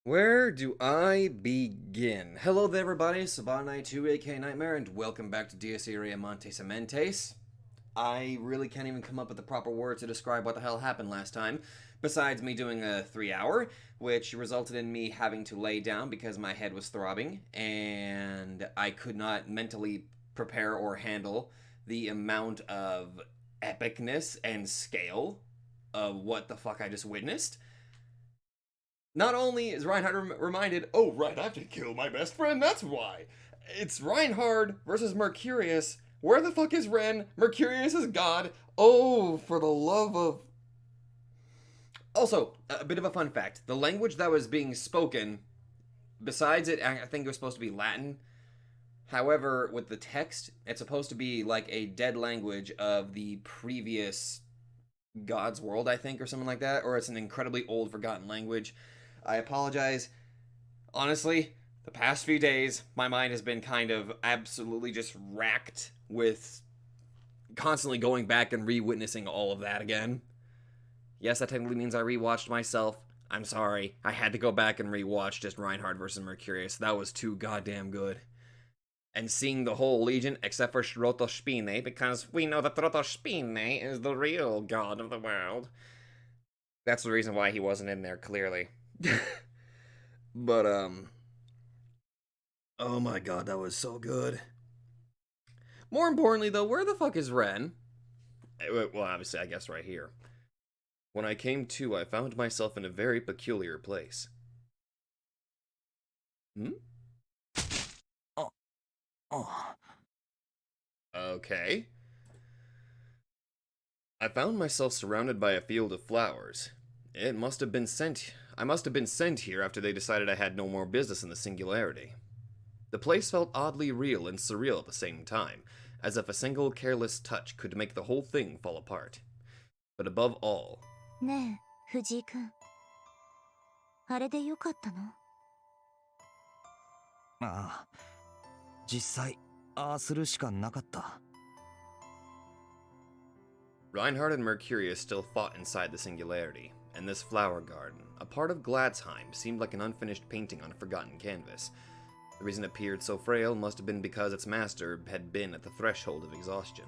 Where do I begin? Hello there, everybody. Sabanai2, aka Nightmare, and welcome back to Irae Amantes Amentes. I really can't even come up with the proper words to describe what the hell happened last time, besides me doing a 3-hour, which resulted in me having to lay down because my head was throbbing, and I could not mentally prepare or handle the amount of epicness and scale of what the fuck I just witnessed. Not only is Reinhard reminded, oh, right, I have to kill my best friend, that's why. It's Reinhard versus Mercurius. Where the fuck is Ren? Mercurius is God. Oh, for the love of... Also, a bit of a fun fact. The language that was being spoken, besides it, I think it was supposed to be Latin. However, with the text, it's supposed to be like a dead language of the previous God's world, I think, or something like that. Or it's an incredibly old, forgotten language. I apologize. Honestly, the past few days, my mind has been kind of absolutely just racked with constantly going back and re-witnessing all of that again. Yes, that technically means I rewatched myself. I'm sorry. I had to go back and rewatch just Reinhard versus Mercurius. That was too goddamn good. And seeing the whole legion, except for Shrotospine, because we know that Shrotospine is the real god of the world. That's the reason why he wasn't in there, clearly. But, oh my god, that was so good. More importantly, though, where the fuck is Ren? Well, obviously, I guess right here. When I came to, I found myself in a very peculiar place. Hmm? Oh. Okay. I found myself surrounded by a field of flowers. It must have been sent... I must have been sent here after they decided I had no more business in the singularity. The place felt oddly real and surreal at the same time, as if a single careless touch could make the whole thing fall apart. But above all... ねえ、藤井君。あれでよかったの？ああ、実際、ああするしかなかった。Reinhard and Mercurius still fought inside the singularity, and this flower garden, a part of Gladsheim, seemed like an unfinished painting on a forgotten canvas. The reason it appeared so frail must have been because its master had been at the threshold of exhaustion.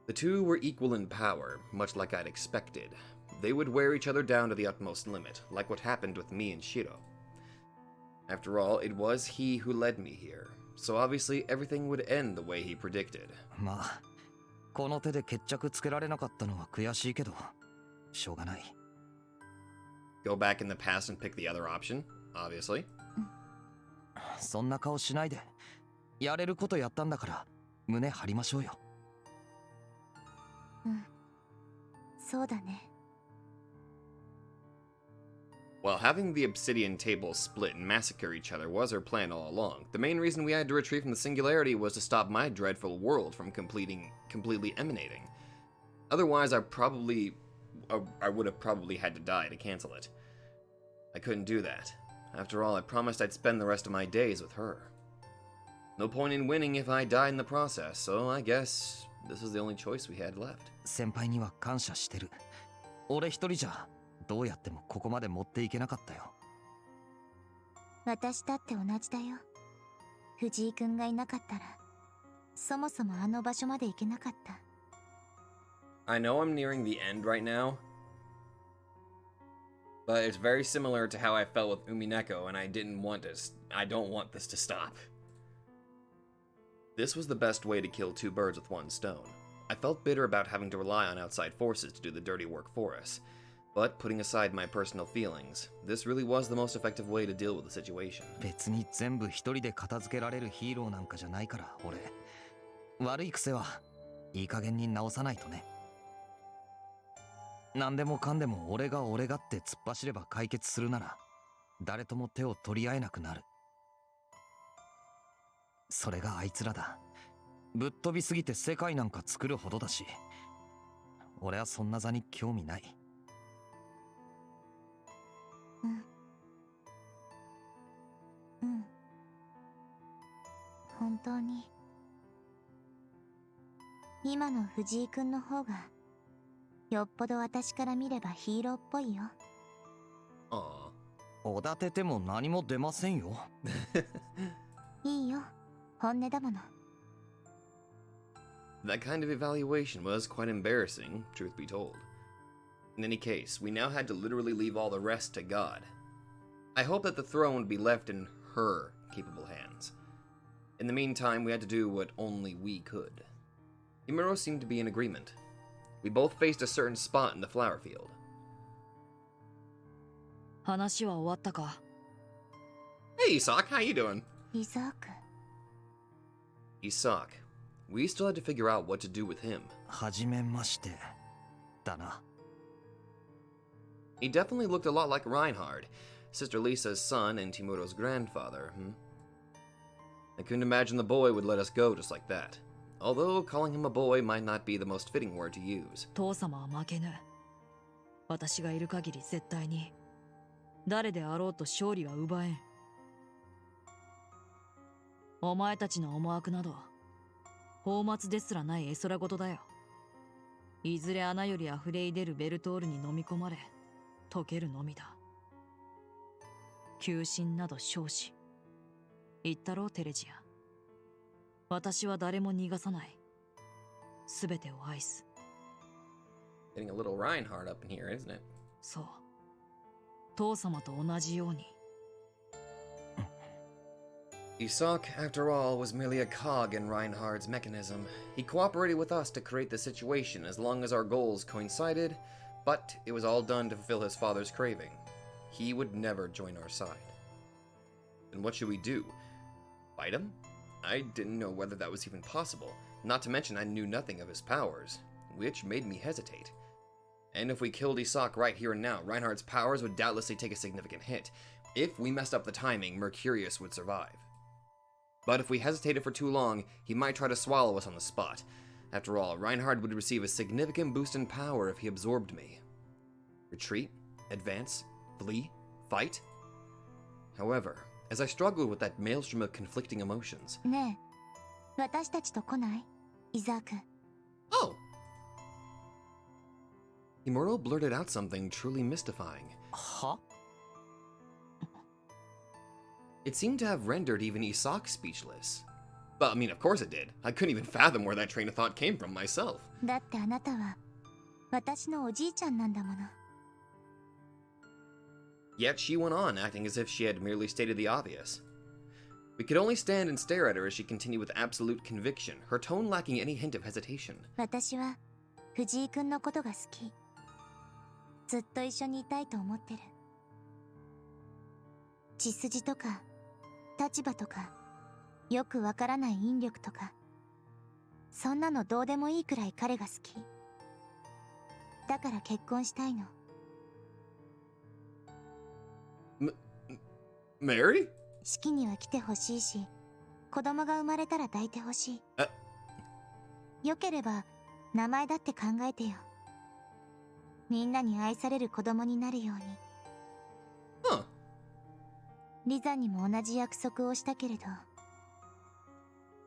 The two were equal in power, much like I'd expected. They would wear each other down to the utmost limit, like what happened with me and Shiro. After all, it was he who led me here, so obviously everything would end the way he predicted. まあ、この手で決着つけられなかったのは悔しいけど、しょうがない。Go back in the past and pick the other option, obviously. そんな顔しないで。やれることやったんだから、胸張りましょうよ。うん、そうだね。While having the obsidian tables split and massacre each other was our plan all along, the main reason we had to retreat from the singularity was to stop my dreadful world from completely emanating. Otherwise, I would have probably had to die to cancel it. I couldn't do that. After all, I promised I'd spend the rest of my days with her. No point in winning if I died in the process, so I guess this is the only choice we had left. 先輩には感謝してる。俺一人じゃどうやってもここまで持っていけなかったよ。私だって同じだよ。藤井君がいなかったら、そもそもあの場所まで行けなかった。I know I'm nearing the end right now, but it's very similar to how I felt with Umineko, and I don't want this to stop. This was the best way to kill two birds with one stone. I felt bitter about having to rely on outside forces to do the dirty work for us, but putting aside my personal feelings, this really was the most effective way to deal with the situation. 別に全部一人で片付けられるヒーローなんかじゃないから、俺。悪い癖はいい加減に直さないとね。何でもかんでも俺がって突っ走れば解決するなら、誰とも手を取り合えなくなる。それがあいつらだ。ぶっ飛びすぎて世界なんか作るほどだし、俺はそんな座に興味ない。うん。うん。本当に。今の藤井君の方が、よっぽど私から見ればヒーローっぽいよ。Aw. おだてても何も出ませんよ。いいよ、本音だもの。That kind of evaluation was quite embarrassing, truth be told. In any case, we now had to literally leave all the rest to God. I hope that the throne would be left in her capable hands. In the meantime, we had to do what only we could. Himuro seemed to be in agreement. We both faced a certain spot in the flower field. 話は終わったか？ Hey, Isak, how you doing? イザーク、 Isak, we still had to figure out what to do with him. はじめまして。だな。He definitely looked a lot like Reinhard, Sister Lisa's son and Timuro's grandfather, I couldn't imagine the boy would let us go just like that. Although calling him a boy might not be the most fitting word to use. 父様は負けぬ。私がいる限り絶対に誰であろうと勝利は奪えん。お前たちの思惑など泡沫ですらない絵空事だよ。いずれ穴より溢れ出るベルトールに飲み込まれ溶けるのみだ。急進など少子。言ったろうテレジア。私は誰も逃がさない。すべてを愛す。Getting a little Reinhard up in here, isn't it? そう。父様と同じように。Isak, after all, was merely a cog in Reinhard's mechanism. He cooperated with us to create the situation as long as our goals coincided, but it was all done to fulfill his father's craving. He would never join our side. And what should we do? Fight him? I didn't know whether that was even possible, not to mention I knew nothing of his powers, which made me hesitate. And if we killed Isak right here and now, Reinhard's powers would doubtlessly take a significant hit. If we messed up the timing, Mercurius would survive. But if we hesitated for too long, he might try to swallow us on the spot. After all, Reinhard would receive a significant boost in power if he absorbed me. Retreat? Advance? Flee? Fight? However, as I struggled with that maelstrom of conflicting emotions... ねえ、私たちと来ない？イザーク。Oh! Himuro blurted out something truly mystifying. は？ It seemed to have rendered even Isak speechless. But, I mean, of course it did. I couldn't even fathom where that train of thought came from myself. だってあなたは私のおじいちゃんなんだもの。Yet she went on, acting as if she had merely stated the obvious. We could only stand and stare at her as she continued with absolute conviction, her tone lacking any hint of hesitation. 私は藤井君のことが好き。ずっと一緒にいたいと思ってる。血筋とか立場とかよくわからない引力とか、そんなのどうでもいいくらい彼が好き。だから結婚したいの。Mary? 式には来てほしいし、子供が生まれたら抱いてほしい。よければ名前だって考えてよ。みんなに愛される子供になるように。Huh. リザにも同じ約束をしたけれど、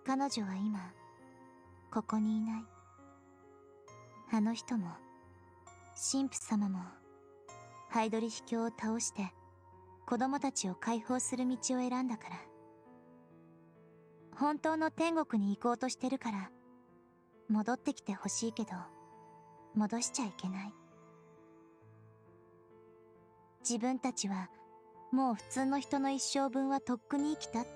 彼女は今ここにいない。あの人も神父様もハイドリヒ教を倒して子供たちを解放する道を選んだから。本当の天国に行こうとしてるから戻ってきてほしいけど戻しちゃいけない。自分たちはもう普通の人の一生分はとっくに生きたって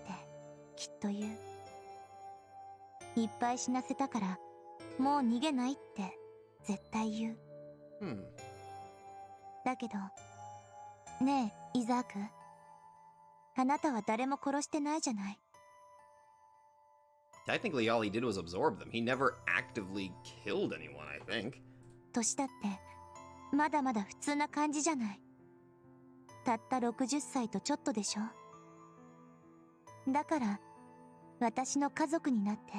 きっと言う。いっぱい死なせたからもう逃げないって絶対言う。だけどねえイザーク、あなたは誰も殺してないじゃない。Technically, all he did was absorb them. He never actively killed anyone, I think. 年だってまだまだ普通な感じじゃない。たった60歳とちょっとでしょ。だから私の家族になって、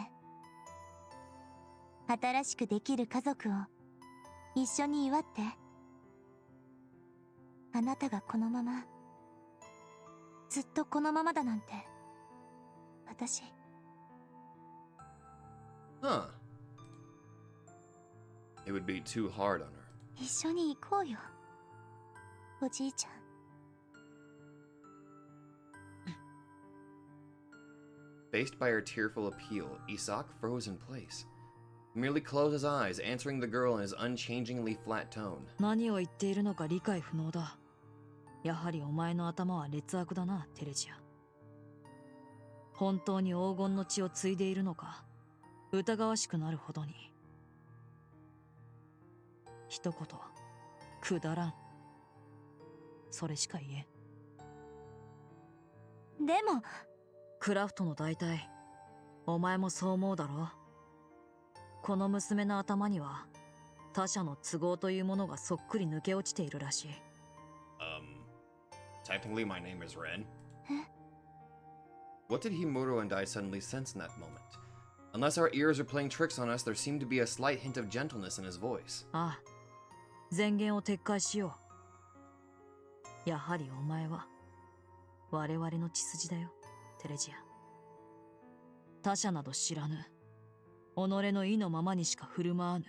新しくできる家族を一緒に祝って。あなたがこのままずっとこのままだなんて私。Huh. It would be too hard on her. 一緒に行こうよおじいちゃん。Faced by her tearful appeal, Isak froze in place. He merely closed his eyes, answering the girl in his unchangingly flat tone. 何を言っているのか理解不能だ。やはりお前の頭は劣悪だな、テレジア。本当に黄金の血を継いでいるのか、疑わしくなるほどに。一言、くだらん。それしか言えん。でもクラフトの大体、お前もそう思うだろう。この娘の頭には他者の都合というものがそっくり抜け落ちているらしい。Technically my name is Ren. What did Himuro and I suddenly sense in that moment? Unless our ears are playing tricks on us, there seemed to be a slight hint of gentleness in his voice. ああ、前言を撤回しよう。やはりお前は我々の血筋だよ、テレジア。他者など知らぬ。己の意のままにしか振る舞わぬ。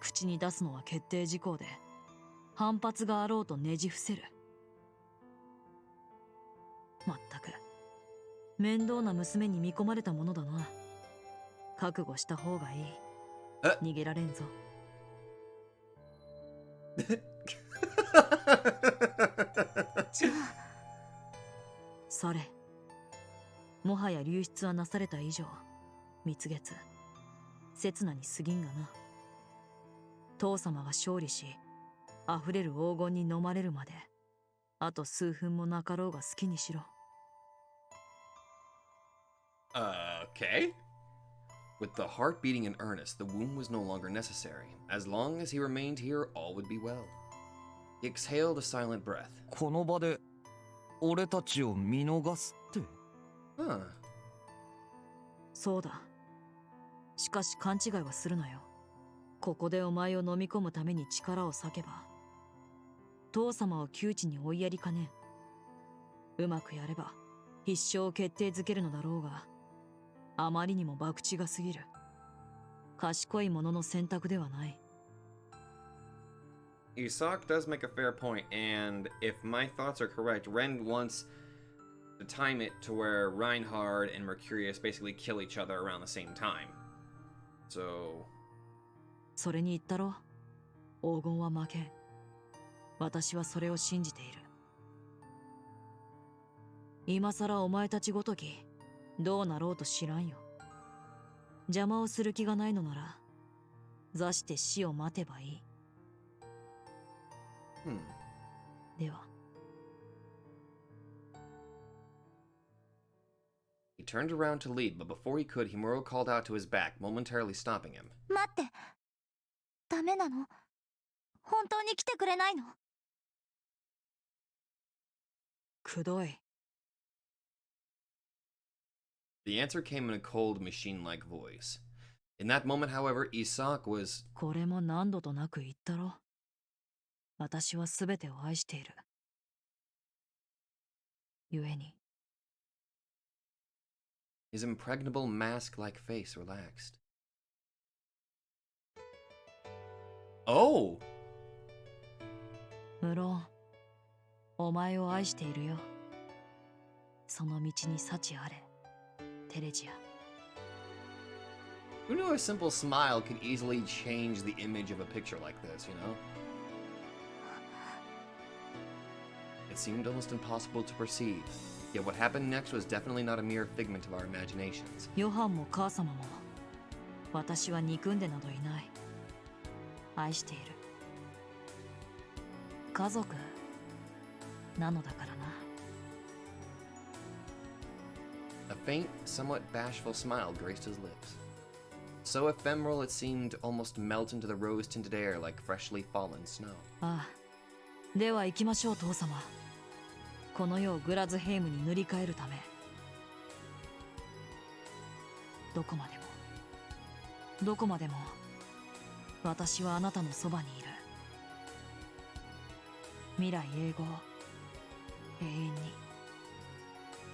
口に出すのは決定事項で、反発があろうとねじ伏せる。まったく面倒な娘に見込まれたものだな。覚悟した方がいい。逃げられんぞ。じゃあされ、もはや流出はなされた以上、蜜月刹那に過ぎんがな。父様が勝利し、溢れる黄金に飲まれるまであと数分もなかろうが好きにしろ。Okay. With the heart beating in earnest, the womb was no longer necessary. As long as he remained here, all would be well. He exhaled a silent breath. この場で俺たちを見逃すって。Huh. そうだ。しかし勘違いはするなよ。ここでお前を飲み込むために力を割けば、父様を窮地に追いやりかねん。うまくやれば必勝を決定づけるのだろうが、あまりにも博打が過ぎる。賢い者の選択ではない。Isak does make a fair point, and if my thoughts are correct, Ren wants to time it to where Reinhard and Mercurius basically kill each other around the same time. So... それに言ったろ。黄金は負けん。私はそれを信じている。今さらお前たちごときどうなろうと知らんよ。邪魔をする気がないのなら座して死を待てばいい。では。He turned around to leave, but before he could, Himuro called out to his back, momentarily stopping him. 待って、ダメなの？本当に来てくれないの？くどい。The answer came in a cold, machine-like voice. In that moment, however, Isak was... これも何度となく言ったろ。私はすべてを愛している。ゆえに。His impregnable mask-like face relaxed. Oh! 無論、お前を愛しているよ。その道に幸あれ、テレジア。Who knew a simple smile could easily change the image of a picture like this, you know? It seemed almost impossible to perceive, yet what happened next was definitely not a mere figment of our imaginations. ヨハンも母様も、私は憎んでなどいない。愛している。家族なのだからな。A faint, somewhat bashful smile graced his lips. So ephemeral it seemed to almost melt into the rose-tinted air like freshly fallen snow. ああ、では行きましょう、父様。この世をグラズヘイムに塗り替えるため。どこまでも、どこまでも、私はあなたのそばにいる。未来永劫、永遠に、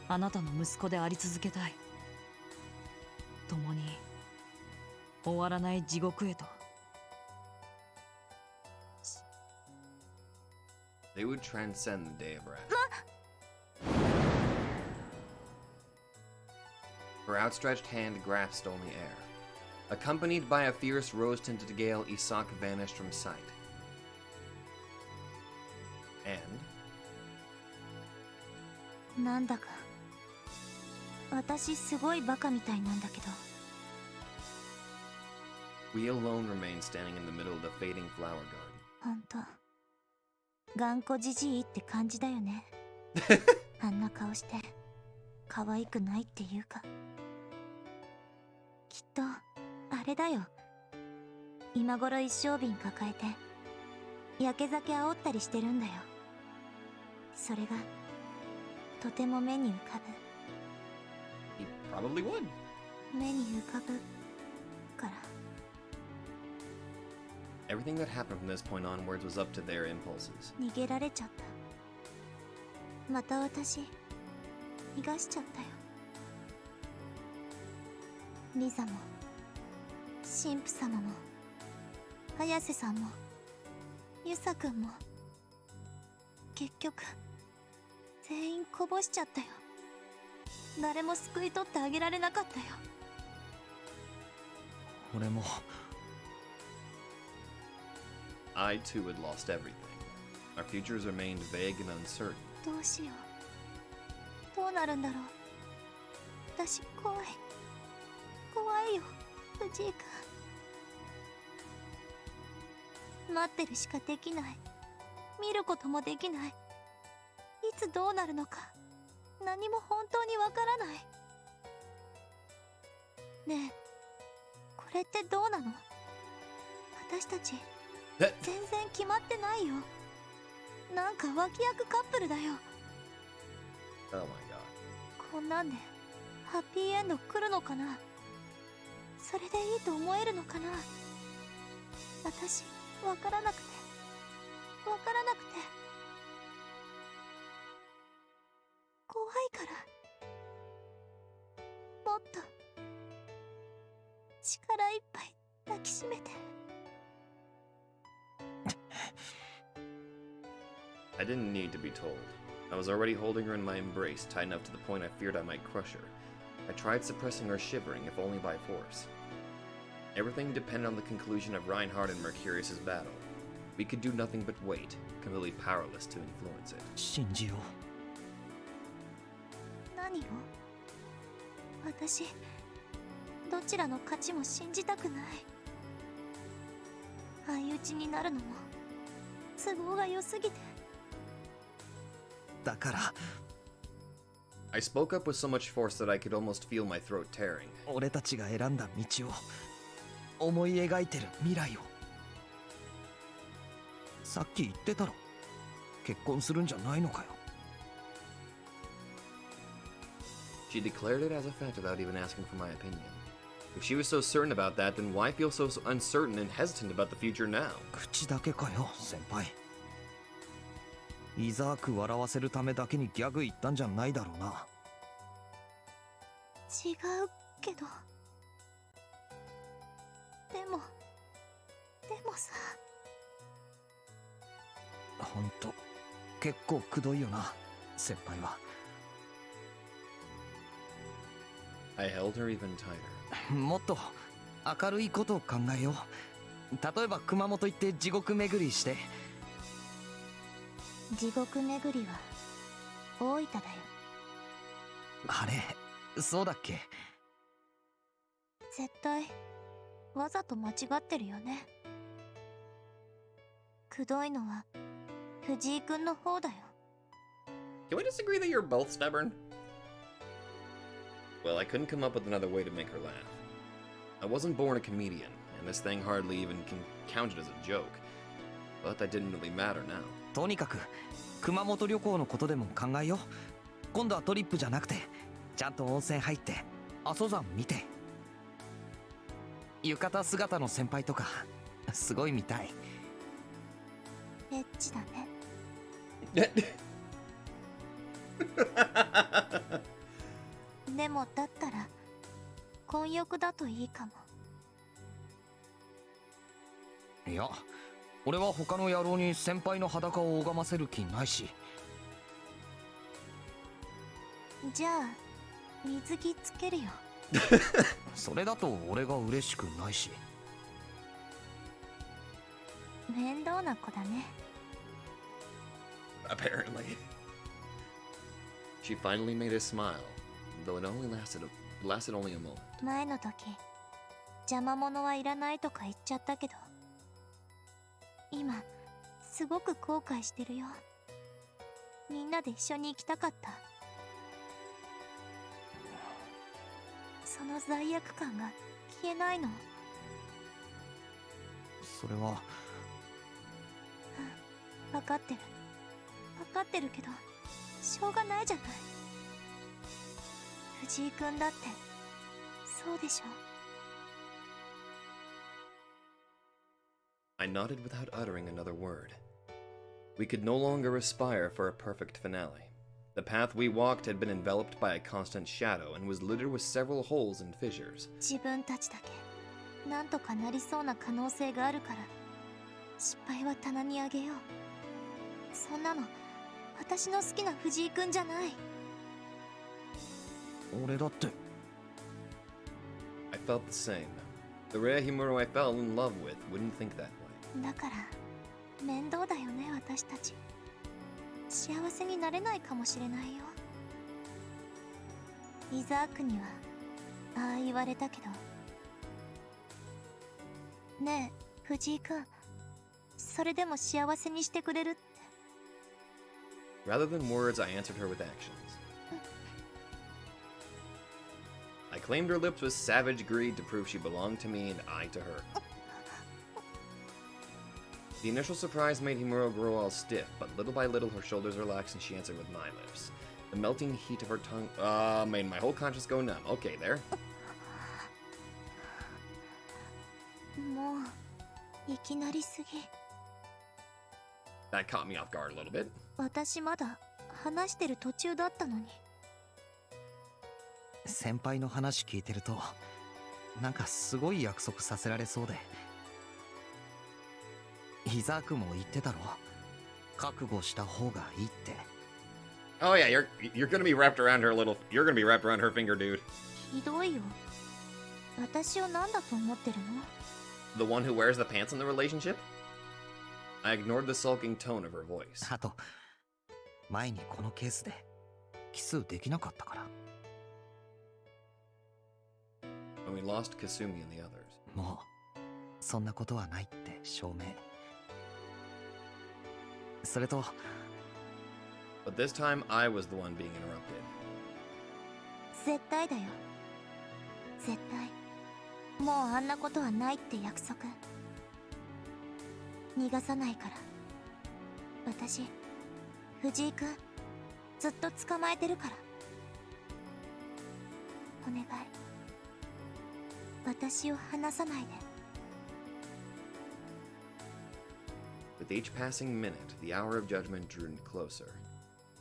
あなたの息子であり続けたい。共に、終わらない地獄へと。They would transcend the day of wrath. Her outstretched hand grasped only air. Accompanied by a fierce rose-tinted gale, Isak vanished from sight. And なんだか私すごいバカみたいなんだけど。 we alone remained standing in the middle of the fading flower garden. ほんと頑固じじいって感じだよね。あんな顔して可愛くないっていうか。きっとあれだよ。今頃一升瓶抱えてやけ酒煽ったりしてるんだよ。それがとても目に浮か He probably would. ぶ。目に浮かぶから。 Everything that happened from this point onwards was up to their impulses. 逃げられちゃった。また私逃がしちゃったよ。リザも神父様も綾瀬さんもユサくんも結局全員こぼしちゃったよ。誰も救い取ってあげられなかったよ。俺も I too had lost everything. Our futures remained vague and uncertain. どうしよう。どうなるんだろう。私怖い。怖いよ、藤井君。待ってるしかできない。見ることもできない。いつどうなるのか何も本当にわからない。ねえ、これってどうなの？私たち全然決まってないよ。なんか脇役カップルだよ。 Oh my god. こんなんでハッピーエンド来るのかな。それでいいと思えるのかな。私わからなくてわからなくて怖いから。もっと力いっぱい抱きしめて。 I didn't need to be told. I was already holding her in my embrace, tight enough to the point I feared I might crush her. I tried suppressing her shivering, if only by force. Everything depended on the conclusion of Reinhardt and Mercurius's battle. We could do nothing but wait, completely powerless to influence it. 信じよ何を？私どちらの勝ちも信じたくない。相打ちになるのも都合が良すぎて。う。だから I spoke up with so much force that I could almost feel my throat tearing. 俺たちが選んだ道を思い描いてる未来を。さっき言ってたろ。結婚するんじゃないのかよ。 She declared it as a fact without even asking for my opinion. If she was so certain about that, then why feel so uncertain and hesitant about the future now? 口だけかよ、先輩。イザーク笑わせるためだけにギャグ言ったんじゃないだろうな。違うけど。でもさ。ほんと結構くどいよな、先輩は。 I held her even tighter. もっと明るいことを考えよう。例えば熊本行って地獄巡りして。地獄巡りは大分だよ。あれそうだっけ。絶対わざと間違ってるよね。くどいのは藤井君の方だよ。 Can we disagree that you're both stubborn? Well, I couldn't come up with another way to make her laugh. I wasn't born a comedian, and this thing hardly even counted as a joke. But that didn't really matter now. とにかく熊本旅行のことでも考えよう。今度はトリップじゃなくてちゃんと温泉入って阿蘇山見て。浴衣姿の先輩とかすごい見たい。エッチだね。でもだったら混浴だといいかも。いや俺は他の野郎に先輩の裸を拝ませる気ないし。じゃあ水着つけるよ。それだと俺が嬉しくないし。面倒な子だね。 Apparently. She finally made a smile, though it only lasted only a moment. 前の時邪魔者はいらないとか言っちゃったけど、今すごく後悔してるよ。みんなで一緒に行きたかった。その罪悪感が消えないの。それは分かってる分かってるけど、しょうがないじゃない。藤井君だってそうでしょ。 I nodded without uttering another word. We could no longer aspire for a perfect finale. The path we walked had been enveloped by a constant shadow and was littered with several holes and fissures. 自分たちだけなんとかなりそうな可能性があるから、失敗は棚にあげよう。そんなの私の好きな藤井君じゃない。俺だって。 I felt the same. The rare Himuro I fell in love with wouldn't think that way. だから面倒だよね、私たち。幸せになれないかもしれないよ。イザークにはああ言われたけど。ねえ藤井君、それでも幸せにしてくれるって。 Rather than words, I answered her with actions. I claimed her lips with savage greed to prove she belonged to me and I to her. The initial surprise made Himuro grow all stiff, but little by little her shoulders relaxed and she answered with my lips. The melting heat of her tongue made my whole conscience go numb. Okay, there. もういきなりすぎ。 That caught me off guard a little bit. 私まだ話してる途中だったのに。先輩の話聞いてると、なんかすごい約束させられそうで。イザークも言ってたろ、覚悟した方がいいって。 Oh yeah, you're gonna be wrapped around her little. You're gonna be wrapped around her finger, dude. ひどいよ。私を何だと思ってるの？ The one who wears the pants in the relationship? I ignored the sulking tone of her voice. あと、前にこのケースでキスできなかったから。 When we lost Kasumi and the others. もうそんなことはないって証明。それと But this time I was the one being interrupted. 絶対だよ。絶対。もうあんなことはないって約束。逃がさないから。私、藤井君、ずっと捕まえてるから。お願い。私を離さないで。 With each passing minute, the hour of judgment drew closer.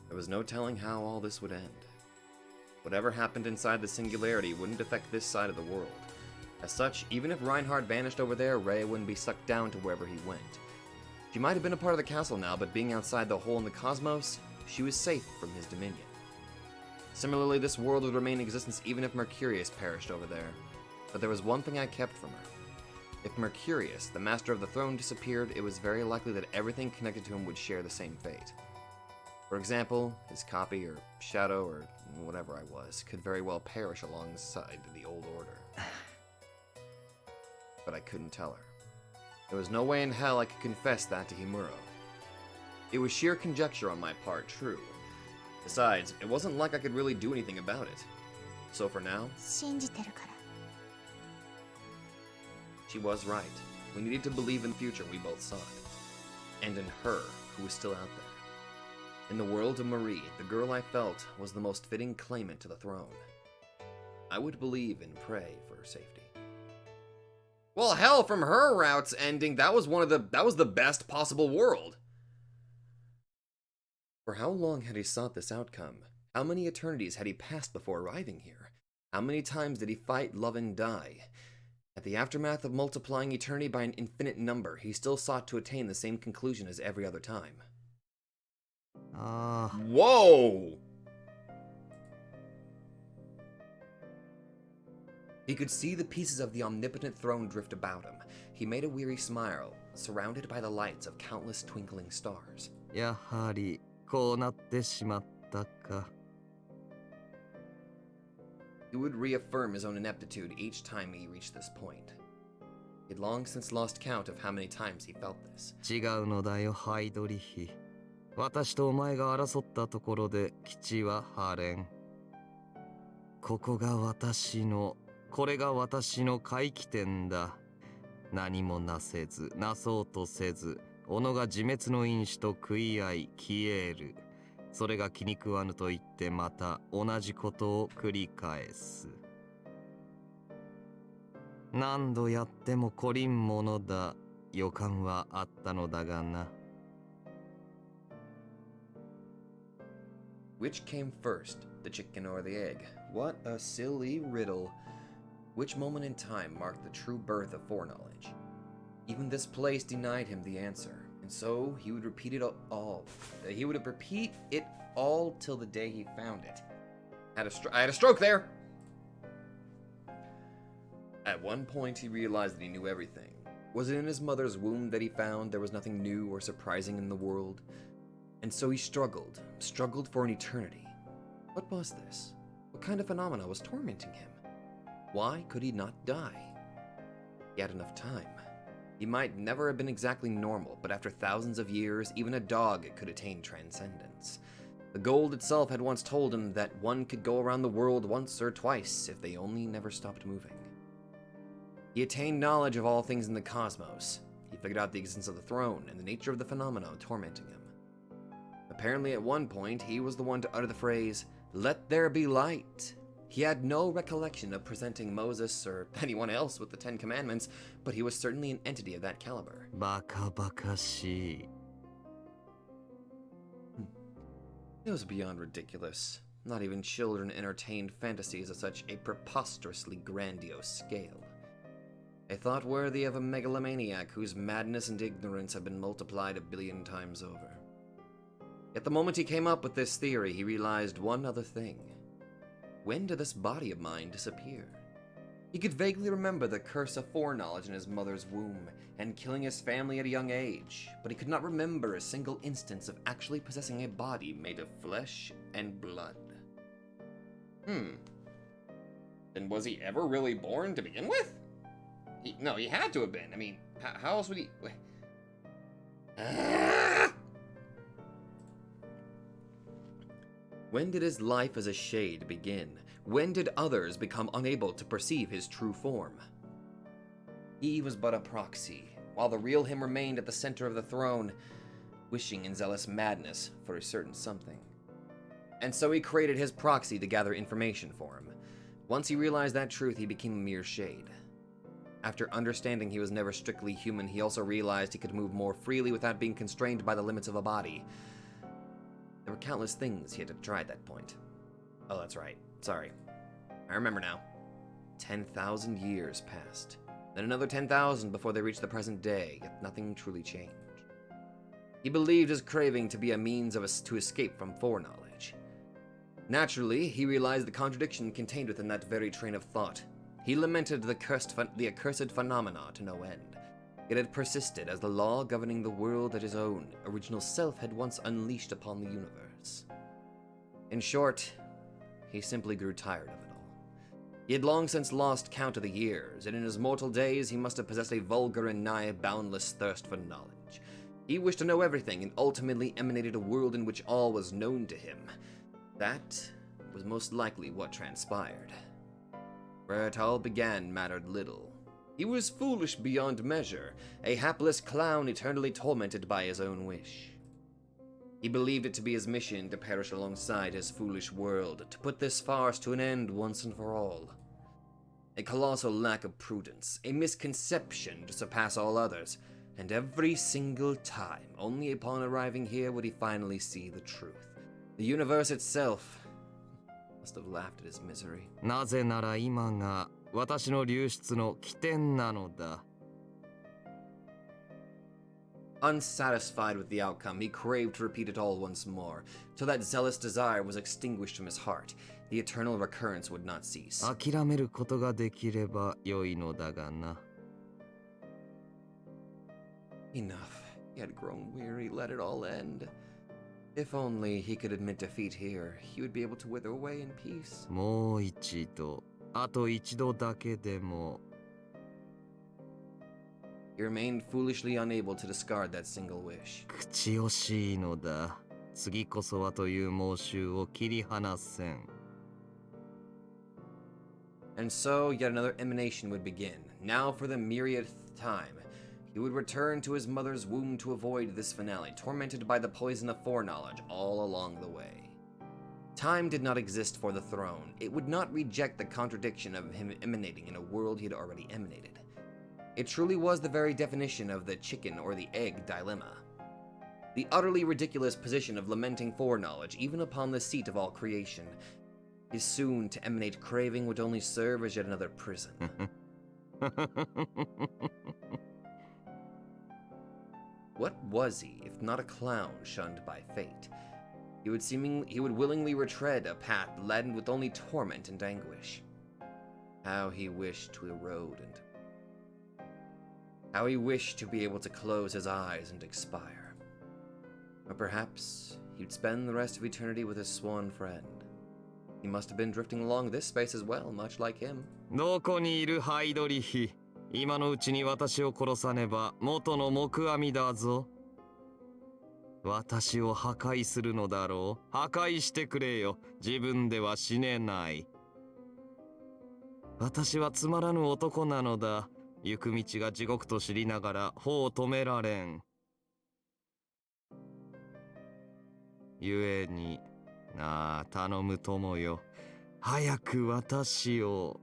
There was no telling how all this would end. Whatever happened inside the singularity wouldn't affect this side of the world. As such, even if Reinhardt vanished over there, Ray wouldn't be sucked down to wherever he went. She might have been a part of the castle now, but being outside the hole in the cosmos, she was safe from his dominion. Similarly, this world would remain in existence even if Mercurius perished over there. But there was one thing I kept from her. If Mercurius, the master of the throne, disappeared, it was very likely that everything connected to him would share the same fate. For example, his copy or shadow or whatever I was could very well perish alongside the old order. But I couldn't tell her. There was no way in hell I could confess that to Himuro. It was sheer conjecture on my part, true. Besides, it wasn't like I could really do anything about it. So for now, 信じてるから。 she was right. We needed to believe in the future we both sought. And in her, who was still out there. In the world of Marie, the girl I felt was the most fitting claimant to the throne. I would believe and pray for her safety. Well, hell, from her route's ending, that was the best possible world. For how long had he sought this outcome? How many eternities had he passed before arriving here? How many times did he fight, love, and die? At the aftermath of multiplying eternity by an infinite number, he still sought to attain the same conclusion as every other time. Whoa! He could see the pieces of the omnipotent throne drift about him. He made a weary smile, surrounded by the lights of countless twinkling stars. やはりこうなってしまったか。 He would reaffirm his own ineptitude each time he reached this point. He had long since lost count of how many times he felt this. 違うのだよ、ハイドリヒ。私とお前が争ったところで基地は破蓮。ここが私の、これが私の回帰点だ。何もなせず、なそうとせず、己が自滅の因子と食い合い、消える。それが気に食わぬと言ってまた同じことを繰り返す。何度やっても懲りんものだ。予感はあったのだがな。Which came first, the chicken or the egg? What a silly riddle. Which moment in time marked the true birth of foreknowledge? Even this place denied him the answer, and so he would repeat it all. He would repeat it all till the day he found it. I had a stroke there! At one point, he realized that he knew everything. Was it in his mother's womb that he found there was nothing new or surprising in the world? And so he struggled for an eternity. What was this? What kind of phenomena was tormenting him? Why could he not die? He had enough time. He might never have been exactly normal, but after thousands of years, even a dog could attain transcendence. The gold itself had once told him that one could go around the world once or twice if they only never stopped moving. He attained knowledge of all things in the cosmos. He figured out the existence of the throne and the nature of the phenomenon tormenting him. Apparently at one point, he was the one to utter the phrase, "Let there be light." He had no recollection of presenting Moses or anyone else with the Ten Commandments, but he was certainly an entity of that caliber. バカバカしい。 It was beyond ridiculous. Not even children entertained fantasies of such a preposterously grandiose scale. A thought worthy of a megalomaniac whose madness and ignorance have been multiplied 1,000,000,000 times over. Yet the moment he came up with this theory, he realized one other thing. When did this body of mine disappear? He could vaguely remember the curse of foreknowledge in his mother's womb, and killing his family at a young age, but he could not remember a single instance of actually possessing a body made of flesh and blood. Then was he ever really born to begin with? No, he had to have been. I mean, how else would he... When did his life as a shade begin? When did others become unable to perceive his true form? He was but a proxy, while the real him remained at the center of the throne, wishing in zealous madness for a certain something. And so he created his proxy to gather information for him. Once he realized that truth, he became a mere shade. After understanding he was never strictly human, he also realized he could move more freely without being constrained by the limits of a body. There were countless things he had to try at that point. Oh, that's right. Sorry. I remember now. 10,000 years passed. Then another 10,000 before they reached the present day, yet nothing truly changed. He believed his craving to be a means to escape from foreknowledge. Naturally, he realized the contradiction contained within that very train of thought. He lamented the accursed phenomena to no end. It had persisted as the law governing the world that his own original self had once unleashed upon the universe. In short, he simply grew tired of it all. He had long since lost count of the years, and in his mortal days he must have possessed a vulgar and nigh boundless thirst for knowledge. He wished to know everything, and ultimately emanated a world in which all was known to him. That was most likely what transpired. Where it all began mattered little. He was foolish beyond measure, a hapless clown eternally tormented by his own wish. He believed it to be his mission to perish alongside his foolish world, to put this farce to an end once and for all. A colossal lack of prudence, a misconception to surpass all others, and every single time, only upon arriving here would he finally see the truth. The universe itself must have laughed at his misery. なぜなら今が私の流出の起点なのだ。 Unsatisfied with the outcome, he craved to repeat it all once more, till that zealous desire was extinguished from his heart. the eternal recurrence would not cease. 諦めることができれば良いのだがな。 Enough. He had grown weary, let it all end. If only he could admit defeat here, he would be able to wither away in peace. もう一度、あと一度だけでも。 He remained foolishly unable to discard that single wish. 口惜しいのだ。次こそはという妄執を切り離せん。 And so, yet another emanation would begin. Now, for the myriadth time, he would return to his mother's womb to avoid this finale, tormented by the poison of foreknowledge all along the way. Time did not exist for the throne. It would not reject the contradiction of him emanating in a world he had already emanated. It truly was the very definition of the chicken or the egg dilemma. The utterly ridiculous position of lamenting foreknowledge, even upon the seat of all creation. His soon to emanate craving would only serve as yet another prison. What was he, if not a clown shunned by fate? He would willingly retread a path laden with only torment and anguish. How he wished to erode and how he wished to be able to close his eyes and expire. Or perhaps he'd spend the rest of eternity with his swan friend. He must have been drifting along this space as well, much like him. どこにいるハイドリヒ。今のうちに私を殺さねば元の木阿弥だぞ。私を破壊するのだろう。破壊してくれよ。自分では死ねない。私はつまらぬ男なのだ。行く道が地獄と知りながら歩を止められん。ゆえに、なあ、頼む友よ。早く私を。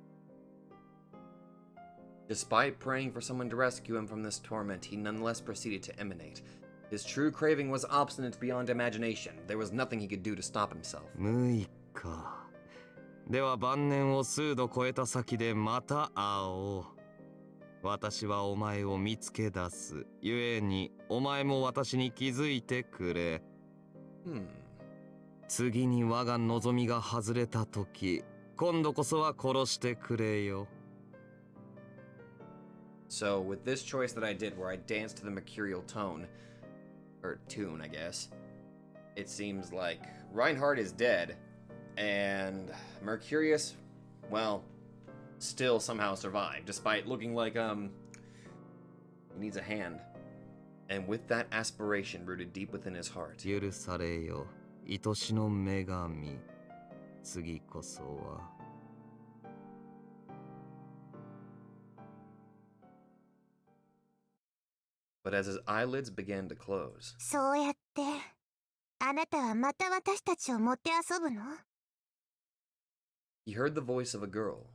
Despite praying for someone to rescue him from this torment, he nonetheless proceeded to emanate. His true craving was obstinate beyond imagination. There was nothing he could do to stop himself. 6日。では晩年を数度超えた先でまた会おう。私はお前を見つけ出す。ゆえに、お前も私に気づいてくれ。次に我が望みが外れた時、今度こそは殺してくれよ。So, with this choice that I did where I danced to the mercurial tone, or tune, I guess, it seems like Reinhardt is dead, and Mercurius, well, still somehow survived, despite looking like, he needs a hand. And with that aspiration rooted deep within his heart. 許されよ、愛しの女神。次こそは。But as his eyelids began to close, そうやって、あなたはまた私たちをもてあそぶの？ he heard the voice of a girl.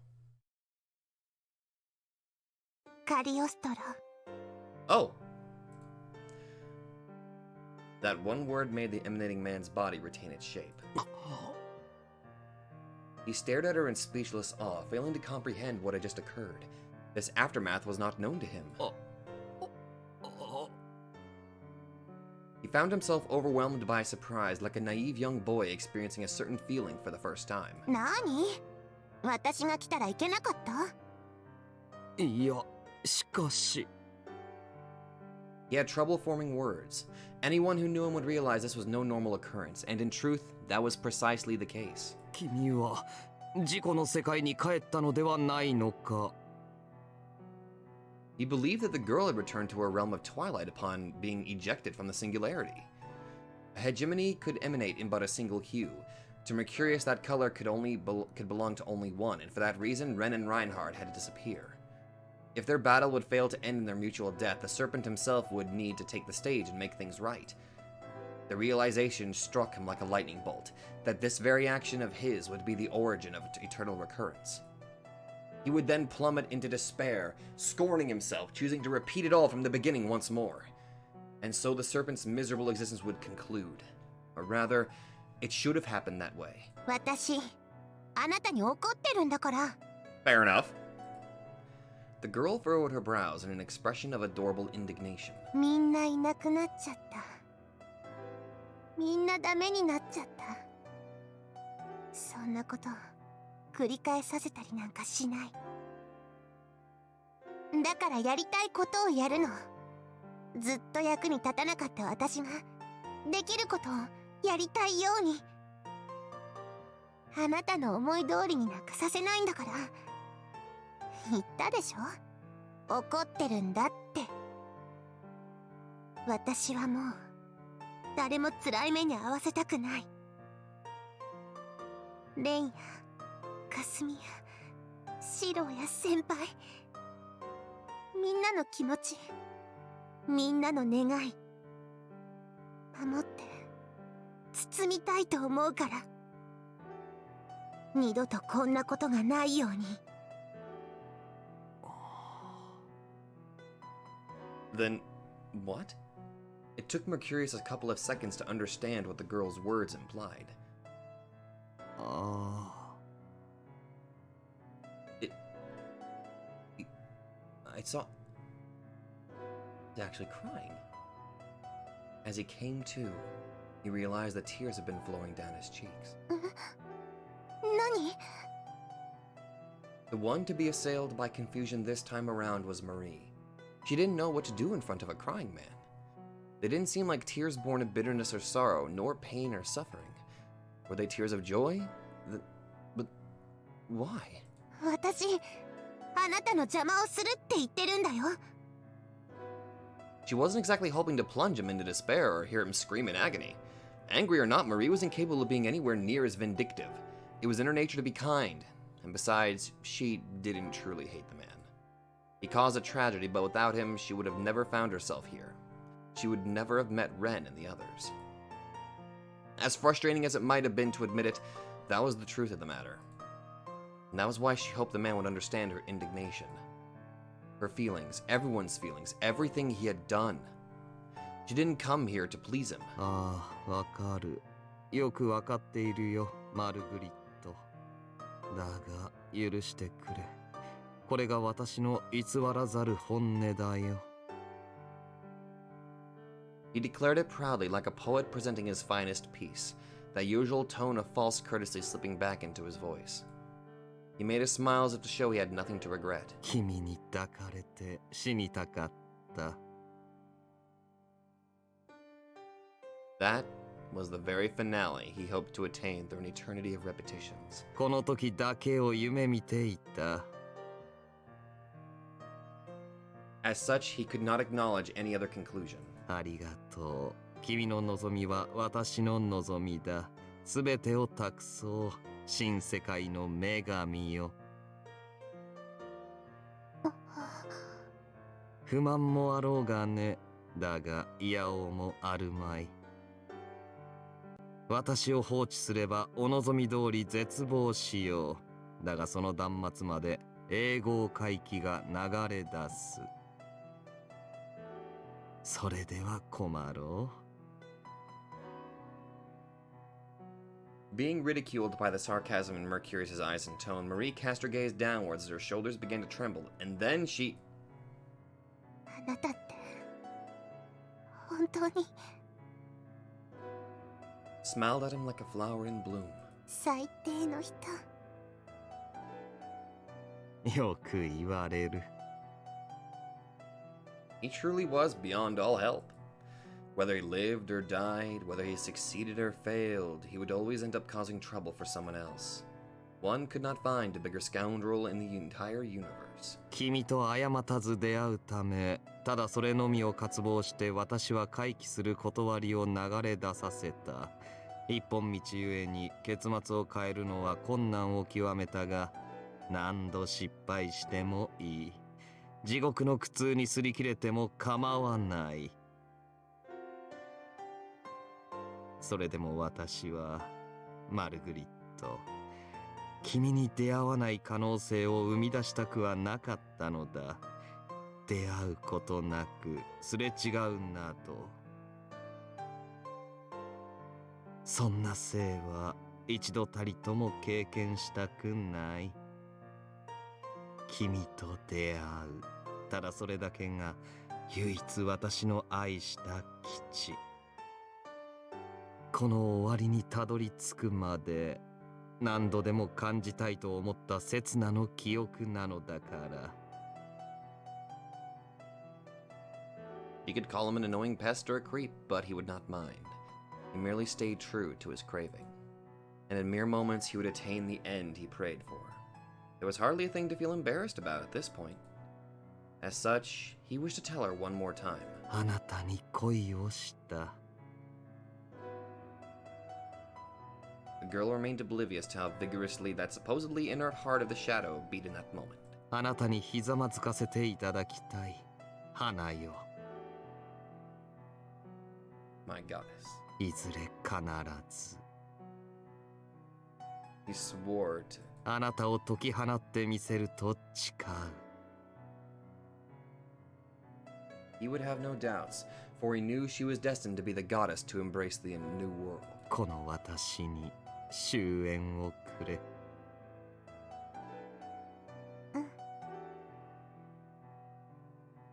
カリオストロ。Oh! That one word made the emanating man's body retain its shape. He stared at her in speechless awe, failing to comprehend what had just occurred. This aftermath was not known to him. He found himself overwhelmed by surprise, like a naive young boy experiencing a certain feeling for the first time. なに？私が来たらいけなかった？いや、しかし。He had trouble forming words. Anyone who knew him would realize this was no normal occurrence, and in truth, that was precisely the case. 君は自己の世界に帰ったのではないのか。He believed that the girl had returned to her realm of twilight upon being ejected from the singularity. A hegemony could emanate in but a single hue. To Mercurius, that color could belong to only one, and for that reason, Ren and Reinhardt had to disappear. If their battle would fail to end in their mutual death, the serpent himself would need to take the stage and make things right. The realization struck him like a lightning bolt, that this very action of his would be the origin of eternal recurrence. He would then plummet into despair, scorning himself, choosing to repeat it all from the beginning once more. And so the serpent's miserable existence would conclude. Or rather, it should have happened that way. 私、あなたに怒ってるんだから。Fair enough. The girl furrowed her brows in an expression of adorable indignation. みんないなくなっちゃった。みんなダメになっちゃった。そう。そんなこと繰り返させたりなんかしない。だからやりたいことをやるの。ずっと役に立たなかった私ができることをやりたいように。あなたの思い通りになんかさせないんだから。言ったでしょ、怒ってるんだって。私はもう誰も辛い目に遭わせたくない。レンやかすみやシロや先輩、みんなの気持ち、みんなの願い守って包みたいと思うから。二度とこんなことがないように。Then, what? It took Mercurius a couple of seconds to understand what the girl's words implied. I saw... He's actually crying. As he came to, he realized that tears had been flowing down his cheeks. 何？ The one to be assailed by confusion this time around was Marie. She didn't know what to do in front of a crying man. They didn't seem like tears born of bitterness or sorrow, nor pain or suffering. Were they tears of joy? But why? 私、あなたの邪魔をするって言ってるんだよ。She wasn't exactly hoping to plunge him into despair or hear him scream in agony. Angry or not, Marie was incapable of being anywhere near as vindictive. It was in her nature to be kind, and besides, she didn't truly hate the man. He caused a tragedy, but without him, she would have never found herself here. She would never have met Ren and the others. As frustrating as it might have been to admit it, that was the truth of the matter. And that was why she hoped the man would understand her indignation. Her feelings, everyone's feelings, everything he had done. She didn't come here to please him. ああ、わかる。よくわかっているよ、マルグリット。だが、許してくれ。これが私の偽らざる本音だよ。He declared it proudly, like a poet presenting his finest piece, that usual tone of false courtesy slipping back into his voice. He made a smile as if to show he had nothing to regret. 君に抱かれて死にたかった。That was the very finale he hoped to attain through an eternity of repetitions. この時だけを夢見ていた。As such, he could not acknowledge any other conclusion. ありがとう。君の望みは私の望みだ。すべてを託そう。新世界の女神よ。不満もあろうがね。だが、いやおうもあるまい。私を放置すればお望み通り絶望しよう。だがその断末まで永劫回帰が流れ出す。それでは困ろう。Being ridiculed by the sarcasm in Mercurius's eyes and tone, Marie cast her gaze downwards as her shoulders began to tremble, and then she... あなたって本当に smiled at him like a flower in bloom. 最低の人。よく言われる。He truly was beyond all help. Whether he lived or died, whether he succeeded or failed, he would always end up causing trouble for someone else. One could not find a bigger scoundrel in the entire universe. 君と過たず出会うため、ただそれのみを渇望して私は回帰する断りを流れ出させた。一本道ゆえに結末を変えるのは困難を極めたが、何度失敗してもいい。地獄の苦痛に擦り切れても構わない。それでも私はマルグリット、君に出会わない可能性を生み出したくはなかったのだ。出会うことなくすれ違うなど、そんな生は一度たりとも経験したくない。君と出会う、ただそれだけが唯一私の愛した基地。この終わりにたどり着くまで何度でも感じたいと思った刹那の記憶なのだから。He could call him an annoying pest or a creep, but he would not mind. He merely stayed true to his craving. And in mere moments he would attain the end he prayed for. There was hardly a thing to feel embarrassed about at this point. As such, he wished to tell her one more time. あなたに恋をした。The girl remained oblivious to how vigorously that supposedly inner heart of the shadow beat in that moment. あなたにひざまずかせていただきたい。花よ。My goddess. いずれ必ず。He swore to... あなたを解き放ってみせると誓う。He would have no doubts, for he knew she was destined to be the goddess to embrace the new world. この私に終焉をくれ。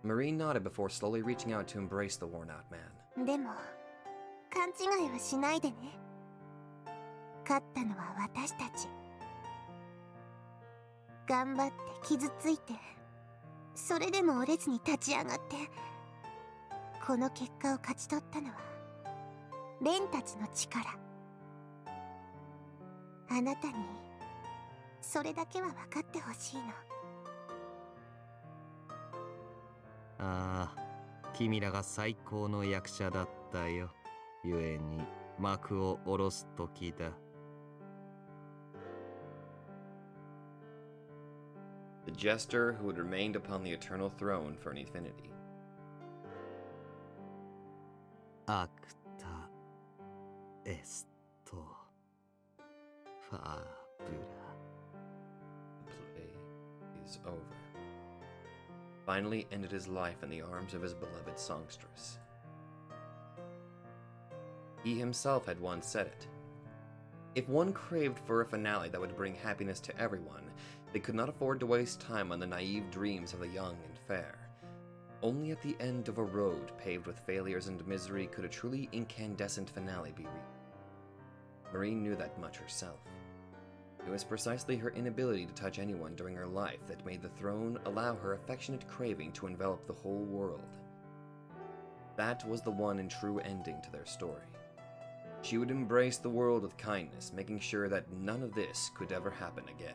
Marie nodded before slowly reaching out to embrace the worn-out man. でも勘違いはしないでね。勝ったのは私たち。頑張って傷ついて、それでも折れずに立ち上がって、この結果を勝ち取ったのはレンたちの力。あなたにそれだけは分かってほしいの。ああ、君らが最高の役者だったよ。故に幕を下ろす時だ。The jester who had remained upon the eternal throne for an infinity. アクタエストファブラ。 The play is over. Finally ended his life in the arms of his beloved songstress. He himself had once said it. If one craved for a finale that would bring happiness to everyone, they could not afford to waste time on the naive dreams of the young and fair. Only at the end of a road paved with failures and misery could a truly incandescent finale be reached. Marie knew that much herself. It was precisely her inability to touch anyone during her life that made the throne allow her affectionate craving to envelop the whole world. That was the one and true ending to their story. She would embrace the world with kindness, making sure that none of this could ever happen again.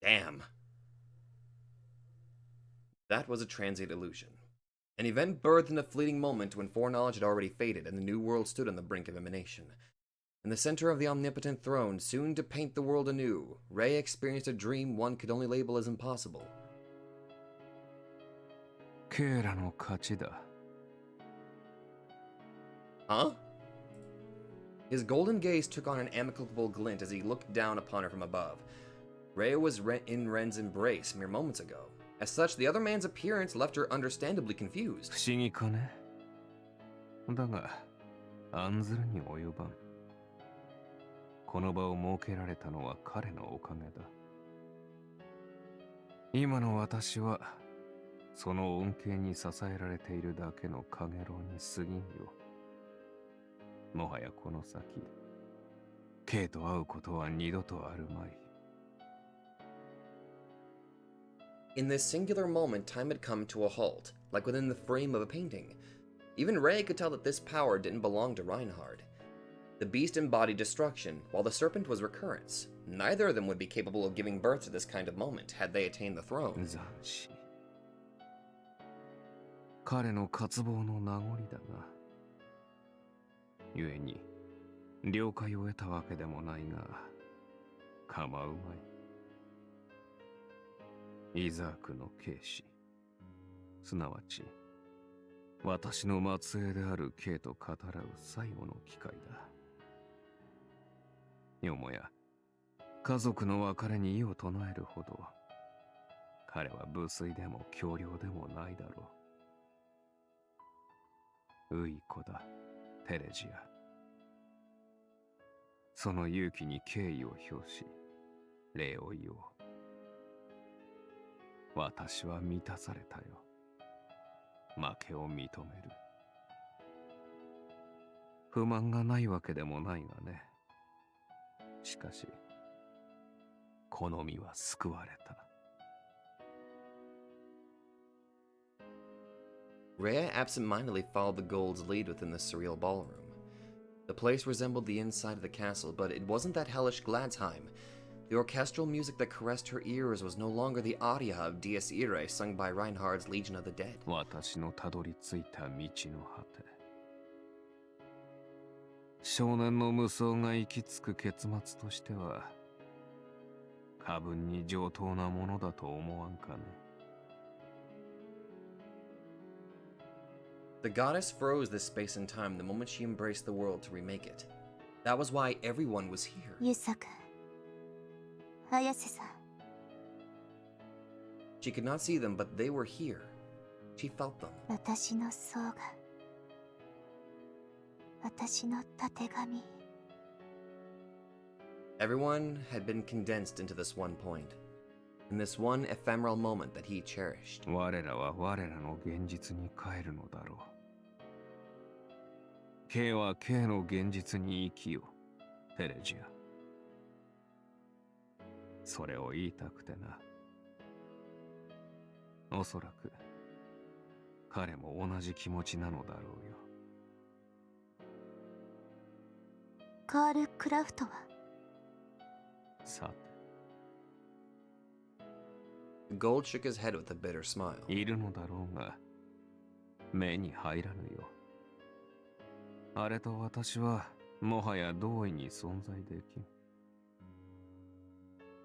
Damn. That was a transient illusion. An event birthed in a fleeting moment when foreknowledge had already faded and the new world stood on the brink of emanation. In the center of the omnipotent throne, soon to paint the world anew, Ray experienced a dream one could only label as impossible. ケイラの勝ちだ。 Huh? His golden gaze took on an amicable glint as he looked down upon her from above. Ray was in Ren's embrace mere moments ago. As such, the other man's appearance left her understandably confused. 不思議かね。だが、案ずるに及ばん。この場を設けられたのは彼のおかげだ。今の私は、その恩恵に支えられているだけの陽炎に過ぎんよ。もはやこの先、ケイと会うことは二度とあるまい。In this singular moment, time had come to a halt, like within the frame of a painting. Even Ray could tell that this power didn't belong to Reinhard. The beast embodied destruction, while the serpent was recurrence. Neither of them would be capable of giving birth to this kind of moment had they attained the throne. 斬新。彼の渇望の名残だが。故に、了解を得たわけでもないが、構うまい。イザークの継子、すなわち、私の末裔であるケイと語らう最後の機会だ。よもや、家族の別れに異を唱えるほど、彼は無粋でも強量でもないだろう。ウイコだ、テレジア。その勇気に敬意を表し、礼を言おう。私は満たされたよ。負けを認める。不満がないわけでもないがね。しかし、好みは救われた。Rhea absent-mindedly followed the gold's lead within the surreal ballroom. The place resembled the inside of the castle, but it wasn't that hellish Gladsheim. The orchestral music that caressed her ears was no longer the aria of Dies Irae sung by Reinhardt's Legion of the Dead. 私のたどり着いた道の果て。少年の無双が行き着く結末としては、過分に上等なものだと思わんかね。The goddess froze this space and time the moment she embraced the world to remake it. That was why everyone was here. ユサ君、綾瀬さん、 She could not see them, but they were here. She felt them. 私の層が、私のたてがみ。 Everyone had been condensed into this one point, in this one ephemeral moment that he cherished. 我らは我らの現実に帰るのだろう。K は K の現実に生きよ、テレジア。それを言いたくてな。おそらく彼も同じ気持ちなのだろうよ。カール・クラフトは？さて。Gold shook his head with a bitter smile. いるのだろうが、目に入らぬよ。あれと私はもはや同意に存在できん。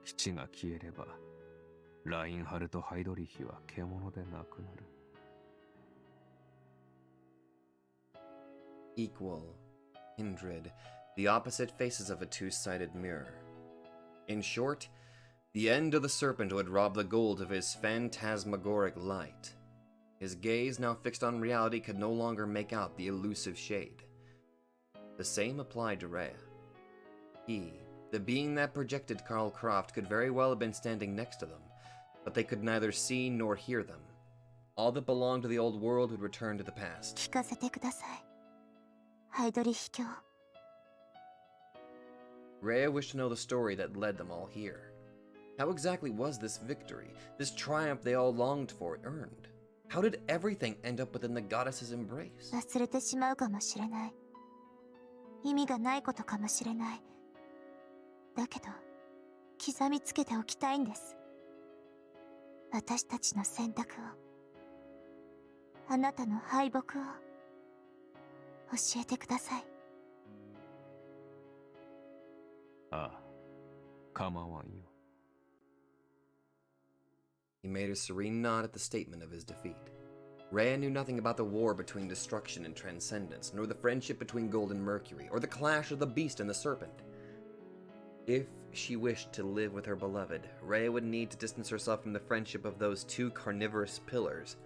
基地が消えれば、ラインハルト・ハイドリヒは獣でなくなる。Equal, kindred, the opposite faces of a two-sided mirror. In short, the end of the serpent would rob the gold of his phantasmagoric light. His gaze, now fixed on reality, could no longer make out the elusive shade. The same applied to Rhea. He, the being that projected Karl Croft, could very well have been standing next to them, but they could neither see nor hear them. All that belonged to the old world would return to the past. 聞かせてください。ハイドリヒ教。 Rhea wished to know the story that led them all here. How exactly was this victory, this triumph they all longed for, earned? How did everything end up within the goddess's embrace? 忘れてしまうかもしれない。意味がないことかもしれない。だけど、刻みつけておきたいんです。私たちの選択を。あなたの敗北を。教えてください。ああ、構わんよ。He made a serene nod at the statement of his defeat. Rhea knew nothing about the war between destruction and transcendence, nor the friendship between Gold and Mercury, or the clash of the beast and the serpent. If she wished to live with her beloved, Rhea would need to distance herself from the friendship of those two carnivorous pillars.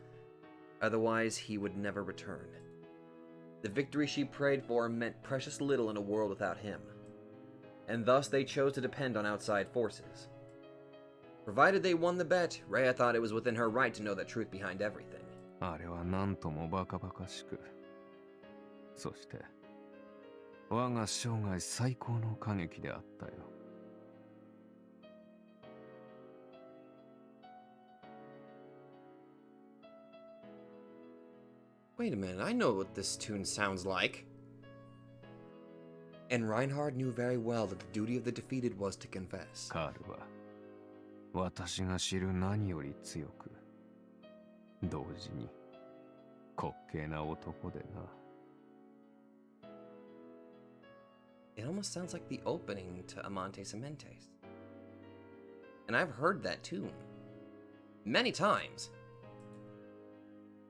Otherwise, he would never return. The victory she prayed for meant precious little in a world without him, and thus they chose to depend on outside forces. Provided they won the bet, Rhea thought it was within her right to know the truth behind everything. あれはなんともバカバカしく、そして我が生涯最高の歌劇であったよ。Wait a minute, I know what this tune sounds like. And Reinhard knew very well that the duty of the defeated was to confess. カールは私が知る何より強く、同時に滑稽な男でな。It almost sounds like the opening to Amantes Amentes. And I've heard that tune many times.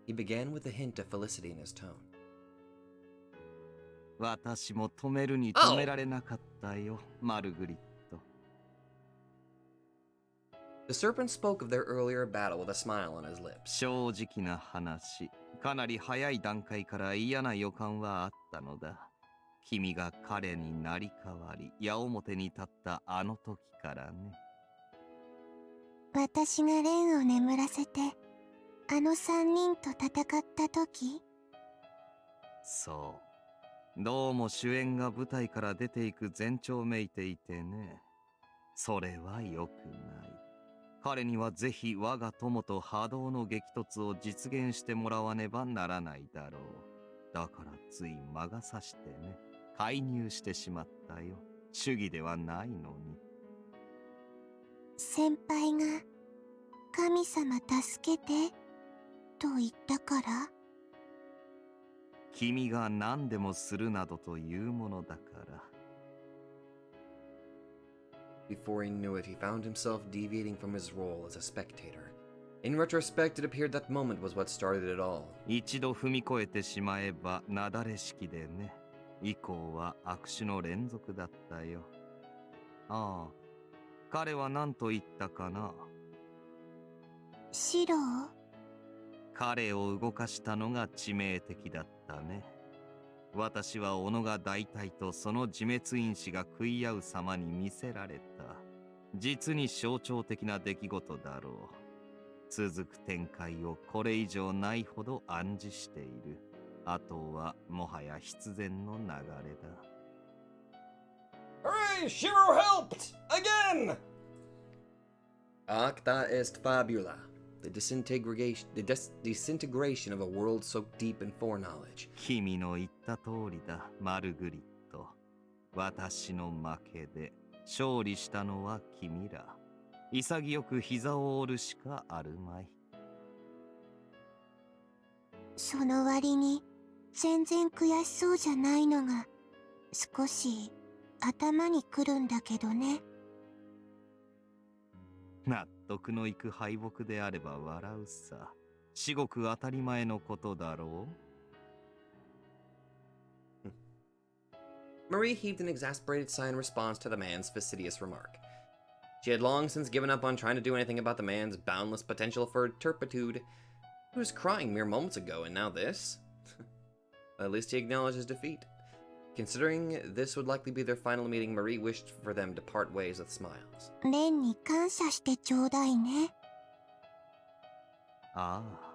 He began with a hint of felicity in his tone. 私も止めるに止められなかったよ、マルグリット。The serpent spoke of their earlier battle with a smile on his lips. 正直な話、かなり早い段階から嫌な予感はあったのだ。君が彼になり変わり、矢面に立ったあの時からね。私がレンを眠らせて、あの3人と戦った時？そう。どうも主演が舞台から出ていく前兆めいていてね。それは良くない。彼にはぜひ我が友と波動の激突を実現してもらわねばならないだろう。だからつい魔が差してね、介入してしまったよ。主義ではないのに。先輩が神様助けてと言ったから？君が何でもするなどというものだから。Before he knew it, he found himself deviating from his role as a spectator. In retrospect, it appeared that moment was what started it all. 一度踏み越えてしまえば雪崩式でね。以降は悪手の連続だったよ。ああ、彼は何と言ったかな。シロ？彼を動かしたのが致命的だったね。私は己が大体とその自滅因子が食い合う様に見せられた。実に象徴的な出来事だろう。続く展開をこれ以上ないほど暗示している。あとはもはや必然の流れだ。Hooray! Shiro helped! Again! Acta est fabula. The disintegration of a world soaked deep in foreknowledge. 君の言った通りだ、マルグリット。私の負けで勝利したのは君ら。潔く膝を折るしかあるまい。その割に全然悔しそうじゃないのが少し頭にくるんだけどね。納得のいく敗北であれば笑うさ。至極当たり前のことだろう。Marie heaved an exasperated sigh in response to the man's fastidious remark. She had long since given up on trying to do anything about the man's boundless potential for turpitude. He was crying mere moments ago, and now this? At least he acknowledged his defeat. Considering this would likely be their final meeting, Marie wished for them to part ways with smiles. レンに感謝してちょうだいね。ああ。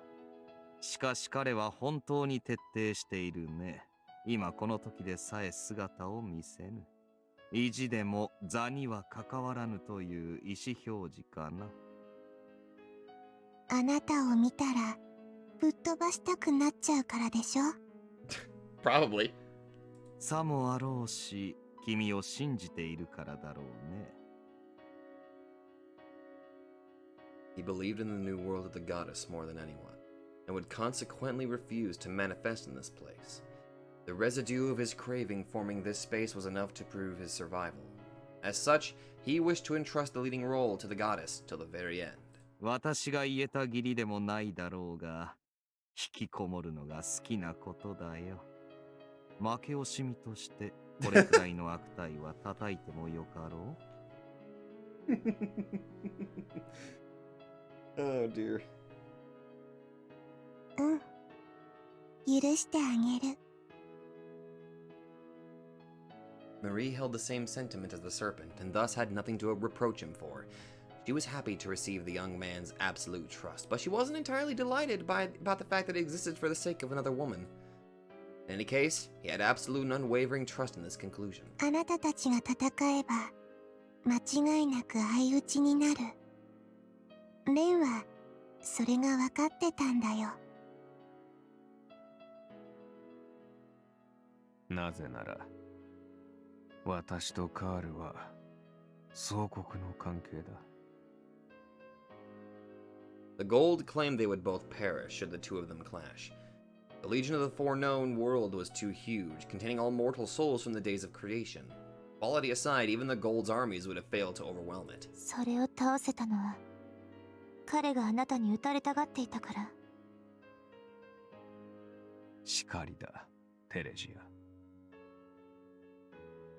しかし彼は本当に徹底しているね。今この時でさえ姿を見せぬ。意地でも座には関わらぬという意思表示かな。あなたを見たらぶっ飛ばしたくなっちゃうからでしょ？ Probably. さもあろうし、君を信じているからだろうね。He believed in the new world of the goddess more than anyone, and would consequently refuse to manifest in this place. The residue of his craving forming this space was enough to prove his survival. As such, he wished to entrust the leading role to the goddess till the very end. 私が言えた義理でもないだろうが、引きこもるのが好きなことだよ。負け惜しみとしてこれくらいの悪態は叩いてもよかろう。Oh dear. うん。許してあげる。Marie held the same sentiment as the serpent, and thus had nothing to reproach him for. She was happy to receive the young man's absolute trust, but she wasn't entirely delighted about the fact that it existed for the sake of another woman. In any case, he had absolute and unwavering trust in this conclusion. あなたたちが戦えば間違いなく相打ちになる。レンはそれが分かってたんだよ。なぜなら私とカールは相国の関係だ。The Gold claimed they would both perish should the two of them clash. The Legion of the Foreknown world was too huge, containing all mortal souls from the days of creation. Quality aside, even the Gold's armies would have failed to overwhelm it. それを倒せたのは彼があなたに撃たれたがっていたから。しかりだ、テレジ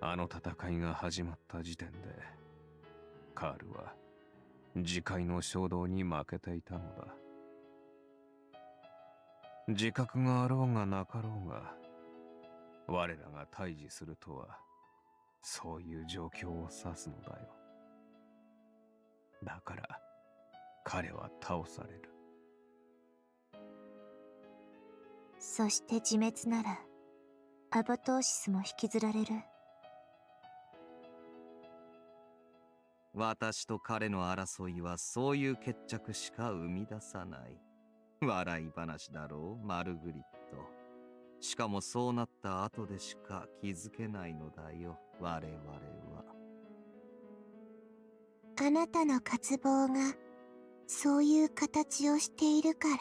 ア。あの戦いが始まった時点でカールは自戒の衝動に負けていたのだ。自覚があろうがなかろうが我らが対峙するとはそういう状況を指すのだよ。だから彼は倒される。そして自滅ならアボトーシスも引きずられる。私と彼の争いはそういう決着しか生み出さない。笑い話だろう、マルグリット。しかもそうなった後でしか気づけないのだよ、我々は。あなたの渇望がそういう形をしているから。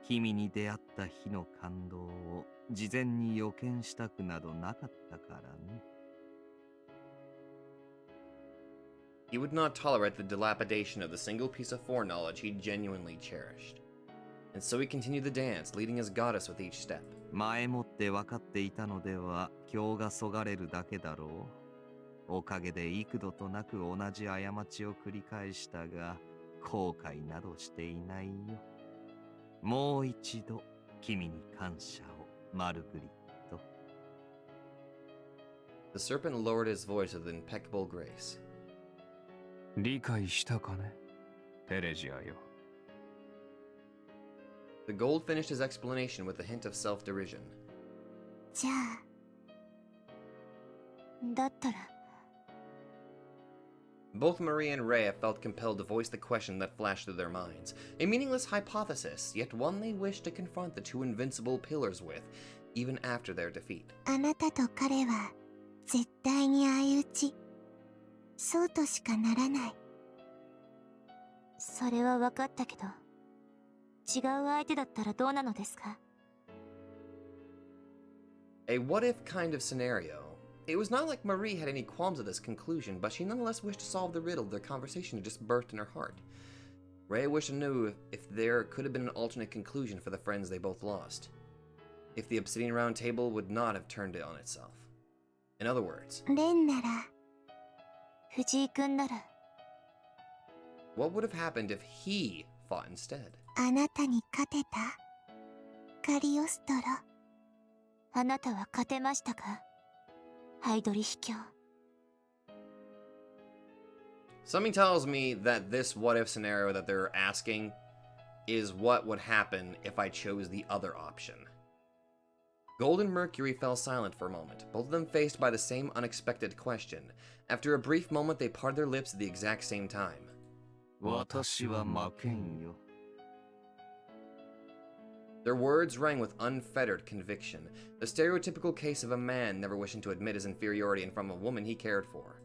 君に出会った日の感動を事前に予見したくなどなかったからね。He would not tolerate the dilapidation of the single piece of foreknowledge he genuinely cherished. And so he continued the dance, leading his goddess with each step. 前もって分かっていたのでは今日がそがれるだけだろう。おかげで幾度となく同じ過ちを繰り返したが後悔などしていないよ。もう一度君に感謝を、マルグリット。 The serpent lowered his voice with impeccable grace. 理解したかね、テレジアよ。The gold finished his explanation with a hint of self-derision. じゃあ、だったら。Both Marie and Rhea felt compelled to voice the question that flashed through their minds. A meaningless hypothesis, yet one they wished to confront the two invincible pillars with, even after their defeat. あなたと彼は絶対に相打ち。そうとしかならない。それは分かったけど、違う相手だったらどうなのですか？ A what-if kind of scenario. It was not like Marie had any qualms at this conclusion, but she nonetheless wished to solve the riddle their conversation had just birthed in her heart. Rhea wished to know if there could have been an alternate conclusion for the friends they both lost. If the Obsidian Round Table would not have turned it on itself. In other words, レンなら、藤井君なら、 what would have happened if he fought instead? あなたに勝てた？カリオストロ。あなたは勝てましたか？ハイドリヒ教。 Something tells me that this what-if scenario that they're asking is what would happen if I chose the other option. Gold and Mercury fell silent for a moment, both of them faced by the same unexpected question. After a brief moment, they parted their lips at the exact same time. 私は負けんよ。 Their words rang with unfettered conviction, the stereotypical case of a man never wishing to admit his inferiority in front of a woman he cared for.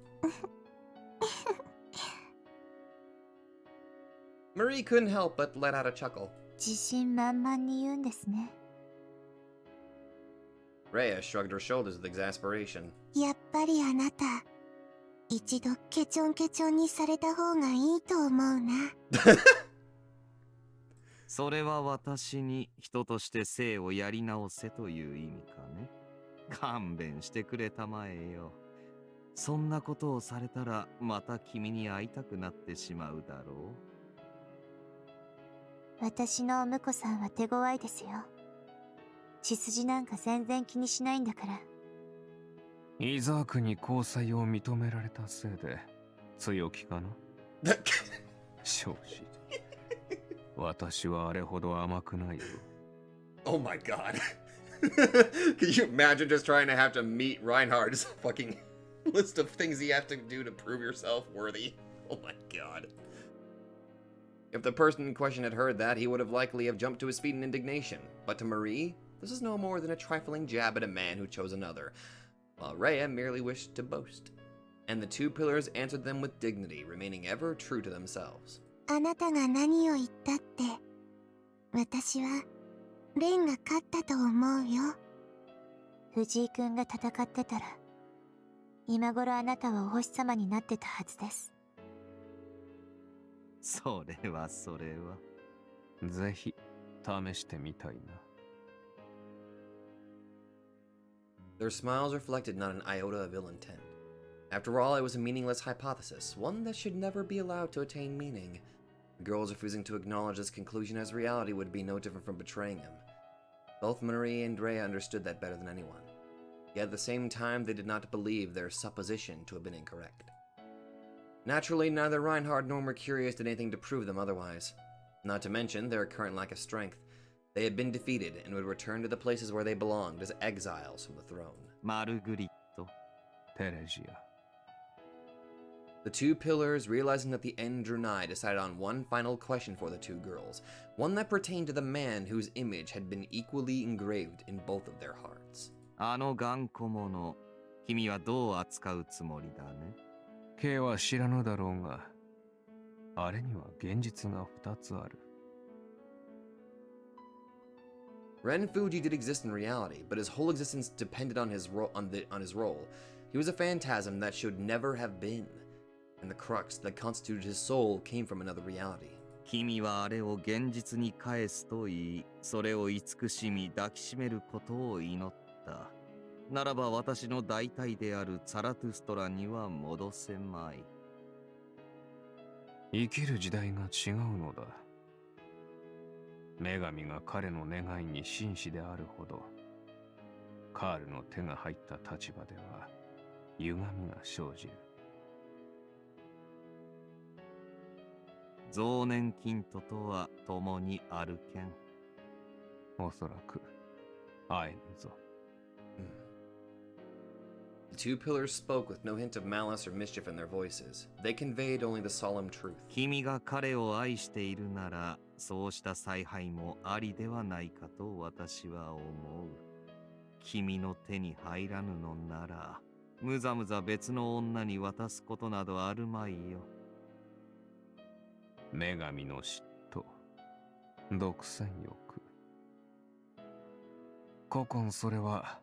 Marie couldn't help but let out a chuckle. 自信満々に言うんですね。Rhea shrugged her shoulders with exasperation. やっぱりあなた、一度ケチョンケチョンにされた方がいいと思うな。それは私に人として生をやり直せという意味かね。勘弁してくれたまえよ。そんなことをされたらまた君に会いたくなってしまうだろう。私のお婿さんは手強いですよ。血筋なんか全然気にしないんだから。イザークに交際を認められたせいで強気かな。少子。私はあれほど甘くないよ。Oh my god. Can you imagine just trying to have to meet Reinhardt's fucking list of things you have to do to prove yourself worthy? Oh my god. If the person in question had heard that, he would have likely have jumped to his feet in indignation. But to Marie, this is no more than a trifling jab at a man who chose another, while Rhea merely wished to boast. And the two pillars answered them with dignity, remaining ever true to themselves. あなたが何を言ったって、私はレンが勝ったと思うよ。藤井君が戦ってたら、今頃あなたはお星様になってたはずです。それはそれは。ぜひ試してみたいな。Their smiles reflected not an iota of ill intent. After all, it was a meaningless hypothesis, one that should never be allowed to attain meaning. The girls refusing to acknowledge this conclusion as reality would be no different from betraying him. Both Marie and Rhea understood that better than anyone. Yet at the same time, they did not believe their supposition to have been incorrect. Naturally, neither Reinhardt nor Mercurius did anything to prove them otherwise. Not to mention their current lack of strength. They had been defeated and would return to the places where they belonged as exiles from the throne. マルグリット。テレジア。 The two pillars, realizing that the end drew nigh, decided on one final question for the two girls, one that pertained to the man whose image had been equally engraved in both of their hearts. あの頑固者、君はどう扱うつもりだね。 K は知らぬだろうが、あれには現実が2つある。 Ren Fuji did exist in reality, but his whole existence depended on his role. He was a phantasm that should never have been, and the crux that constituted his soul came from another reality. 君はあれを現実に返すと言い、それを慈しみ抱きしめることを祈った。ならば私の大体であるザラトゥストラには戻せまい。生きる時代が違うのだ。女神が彼の願いに真摯であるほど、カールの手が入った立場では歪みが生じる。増年金ととは共に歩けん。おそらく会えぬぞ。The two pillars spoke with no hint of malice or mischief in their voices. They conveyed only the solemn truth. 君が彼を愛しているなら、そうした采配もありではないかと私は思う。君の手に入らぬのなら、むざむざ別の女に渡すことなどあるまいよ。女神の嫉妬、独占欲。古今それは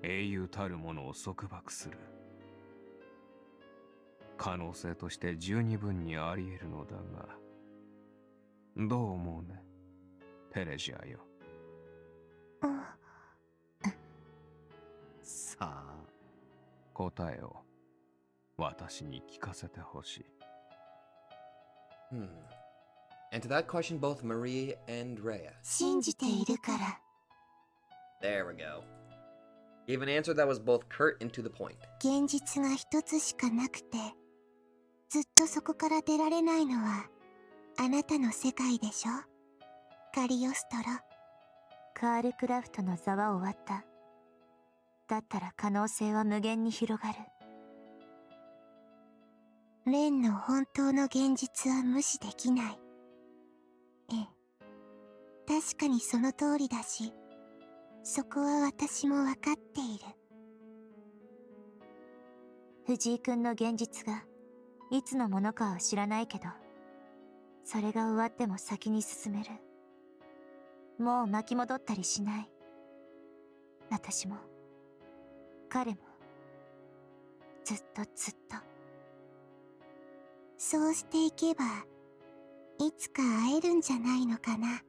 英雄たるものを束縛する。可能性として十二分にあり得るのだが、どう思うね、テレジアよ。さあ、答えを私に聞かせてほしい。And to that question, both Marie and Rhea. 信じているから。 There we go. Gave an answer that was both curt and to the point. 現実が一つしかなくて、ずっとそこから出られないのはあなたの世界でしょ、カリオストロ。カールクラフトの座は終わった。だったら可能性は無限に広がる。レンの本当の現実は無視できない。ええ、確かにその通りだし、そこは私も分かっている。藤井君の現実がいつのものかは知らないけど、それが終わっても先に進める。もう巻き戻ったりしない。私も彼もずっとずっと。そうしていけばいつか会えるんじゃないのかな。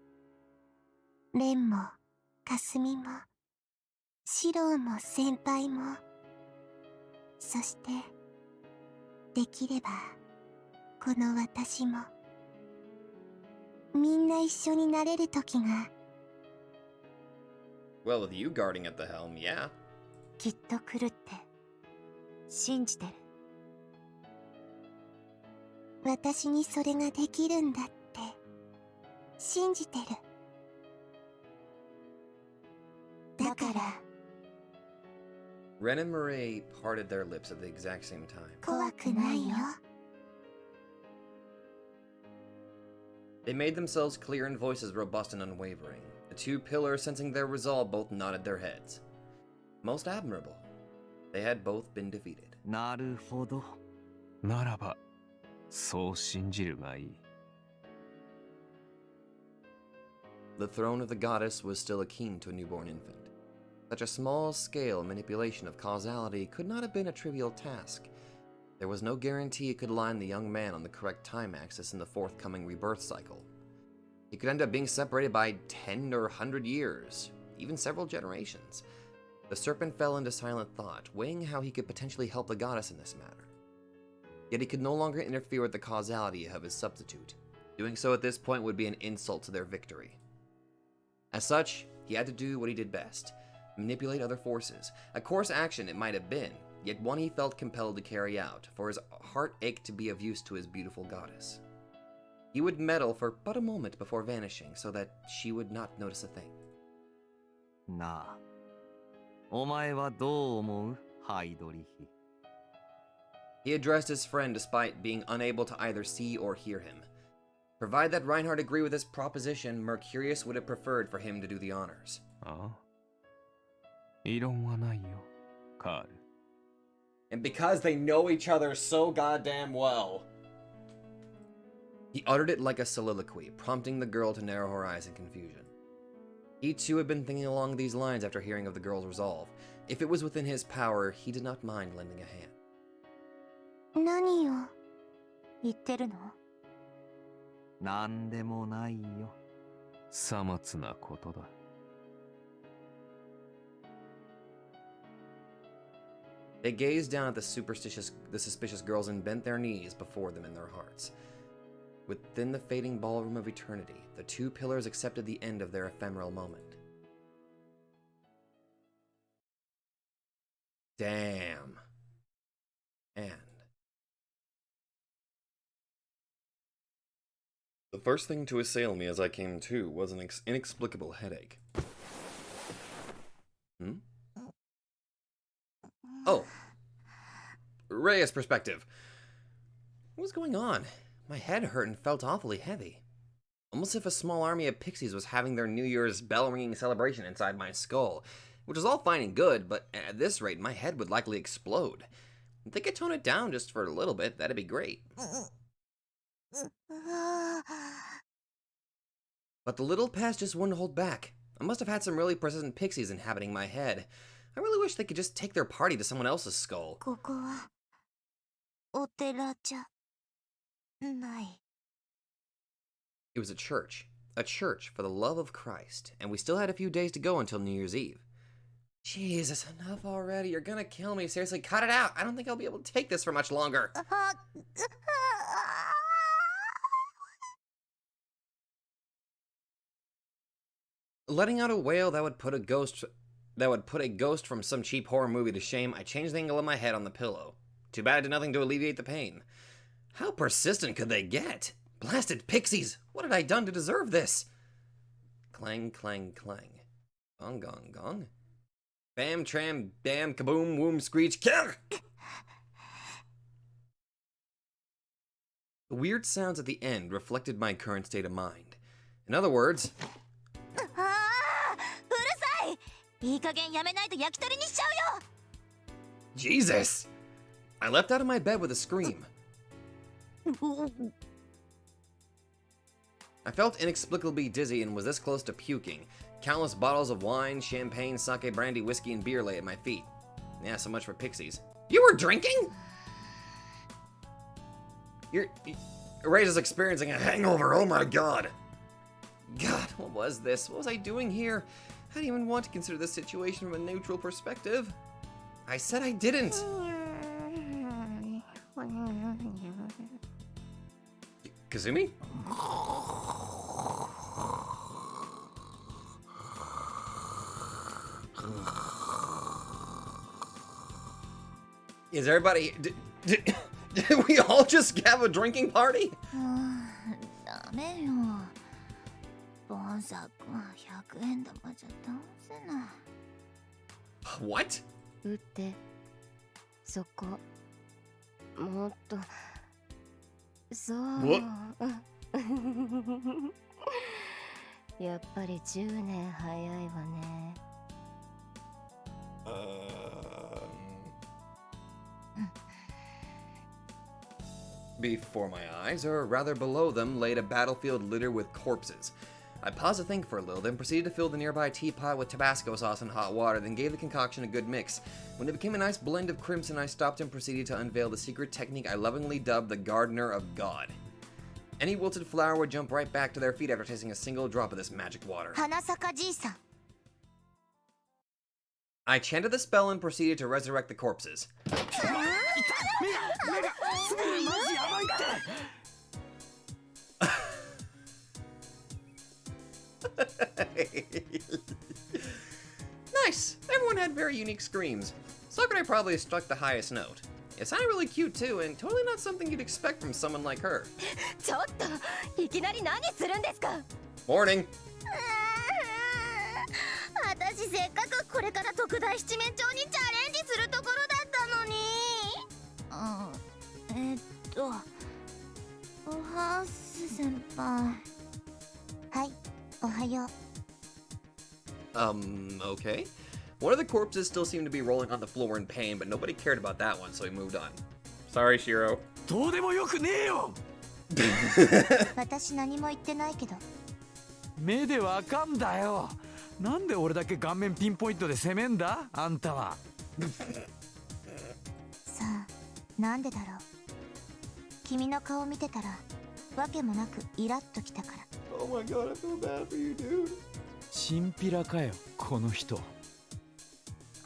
レンもかすみもシローも先輩も、そしてできればこの私も、みんな一緒になれる時が。 Well, with you guarding at the helm, yeah. きっと来るって信じてる。私にそれができるんだって信じてる。だから Ren and Marie parted their lips at the exact same time. 怖くないよ。 They made themselves clear in voices robust and unwavering. The two pillars, sensing their resolve, both nodded their heads. Most admirable. They had both been defeated. なるほど。ならば、そう信じるがいい。The throne of the goddess was still akin to a newborn infant. Such a small-scale manipulation of causality could not have been a trivial task. There was no guarantee it could line the young man on the correct time axis in the forthcoming rebirth cycle. He could end up being separated by 10 or 100 years, even several generations. The serpent fell into silent thought, weighing how he could potentially help the goddess in this matter. Yet he could no longer interfere with the causality of his substitute. Doing so at this point would be an insult to their victory. As such, he had to do what he did best: manipulate other forces. A coarse action it might have been, yet one he felt compelled to carry out, for his heart ached to be of use to his beautiful goddess. He would meddle for but a moment before vanishing so that she would not notice a thing. なあ、お前はどう思う、ハイドリヒ。He addressed his friend despite being unable to either see or hear him. Provided that Reinhardt agreed with his proposition, Mercurius would have preferred for him to do the honors. ああ、異論はないよ、カール。 And because they know each other so goddamn well, he uttered it like a soliloquy, prompting the girl to narrow her eyes in confusion. He too had been thinking along these lines after hearing of the girl's resolve. If it was within his power, he did not mind lending a hand. 何よ言ってるの？なんでもないよ。さまつなことだ。They gazed down at the suspicious girls and bent their knees before them in their hearts. Within the fading ballroom of eternity, the two pillars accepted the end of their ephemeral moment. Damn. And the first thing to assail me as I came to was an inexplicable headache. Oh. Rhea's perspective. What was going on? My head hurt and felt awfully heavy. Almost as if a small army of pixies was having their New Year's bell-ringing celebration inside my skull. Which was all fine and good, but at this rate, my head would likely explode. If they could tone it down just for a little bit, that'd be great. But the little pest just wouldn't hold back. I must have had some really persistent pixies inhabiting my head. I really wish they could just take their party to someone else's skull. ここはお寺じゃない。 It was a church. A church for the love of Christ. And we still had a few days to go until New Year's Eve. Jesus, enough already. You're gonna kill me. Seriously, cut it out. I don't think I'll be able to take this for much longer. Letting out a wail that would put a ghost from some cheap horror movie to shame, I changed the angle of my head on the pillow. Too bad I did nothing to alleviate the pain. How persistent could they get? Blasted pixies! What had I done to deserve this? Clang, clang, clang. Gong, gong, gong. Bam, tram, bam, kaboom, woom, screech, kill! The weird sounds at the end reflected my current state of mind. In other words... うるさい！いい加減やめないと焼き鳥にしちゃうよ！ Jesus! I leapt out of my bed with a scream. I felt inexplicably dizzy and was this close to puking. Countless bottles of wine, champagne, sake, brandy, whiskey, and beer lay at my feet. Yeah, so much for pixies. You were drinking? Irae's experiencing a hangover, oh my god. God, what was this? What was I doing here? I didn't even want to consider this situation from a neutral perspective. I said I didn't. Kazumi? Is everybody... Did we all just have a drinking party? ダメよ。ボンサ君は100円玉じゃ倒せない。 What? 打って。そこ。もっと。そう。What? やっぱり10年早いわね。Before my eyes, or rather below them, laid a battlefield littered with corpses. I paused to think for a little, then proceeded to fill the nearby teapot with Tabasco sauce and hot water, then gave the concoction a good mix. When it became a nice blend of crimson, I stopped and proceeded to unveil the secret technique I lovingly dubbed the Gardener of God. Any wilted flower would jump right back to their feet after tasting a single drop of this magic water. 花坂じいさん。 I chanted the spell and proceeded to resurrect the corpses. Nice! Everyone had very unique screams. Sakurai probably struck the highest note. It sounded really cute too, and totally not something you'd expect from someone like her. ちょっといきなり何するんですか。 Morning. 私せっかくこれから特大七面鳥にチャレンジするところだったのに。おはす先輩。はい、おはよう。Okay. One of the corpses still seemed to be rolling on the floor in pain, but nobody cared about that one, so he moved on. Sorry, Shiro. どうでもよくねえよ。私何も言ってないけど。目でわかんだよ。なんで俺だけ顔面ピンポイントで攻めんだあんたは。さあ、なんでだろう。君の顔見てたらわけもなくイラッときたから。 Oh my god, I feel bad for you, dude. チンピラかよこの人。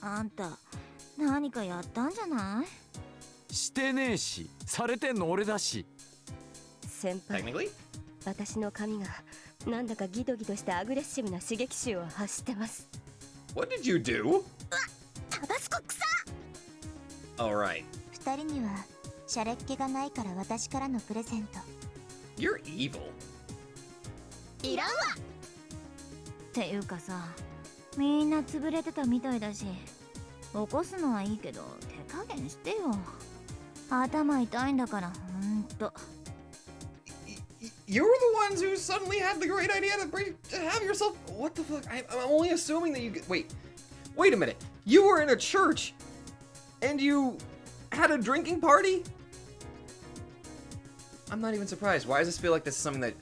あんた何かやったんじゃない？してねえし、されてんの俺だし。先輩、 Technically? 私の髪がなんだかギドギドしてアグレッシブな刺激臭を発してます。 What did you do? タバスコ草。 Alright. 二人にはシャレっ気がないから私からのプレゼント。 You're evil. いらんわ。っていうかさ、みんな潰れてたみたいだし、起こすのはいいけど手加減してよ。頭痛いんだから、ほんと。You're the ones who suddenly had the great idea to have yourself. What the fuck? I'm only assuming that you. Wait a minute. You were in a church, and you had a drinking party. I'm not even surprised. Why does this feel like this is something that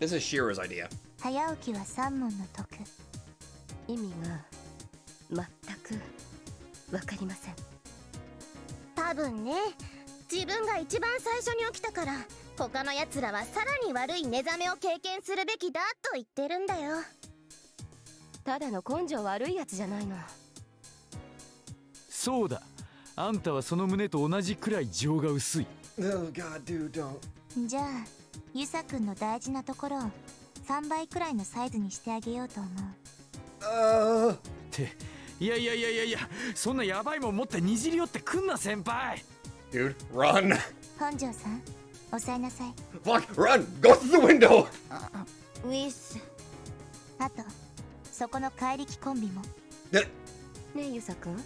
this is Shiro's idea? 早起きは三問の徳。意味が全くわかりません。多分ね、自分が一番最初に起きたから、他の奴らはさらに悪い寝覚めを経験するべきだと言ってるんだよ。ただの根性悪いやつじゃないの。そうだ、あんたはその胸と同じくらい情が薄い。 Oh God, dude, don't. じゃあ、ユサ君の大事なところを3倍くらいのサイズにしてあげようと思う。って、いや、そんなヤバいもん持ってにじり寄ってくんな先輩。 Dude, run. 本庄さん、抑えなさい。 Fuck, run. Go through the window. ウィス。あと、そこの怪力コンビも。ねえユサ君、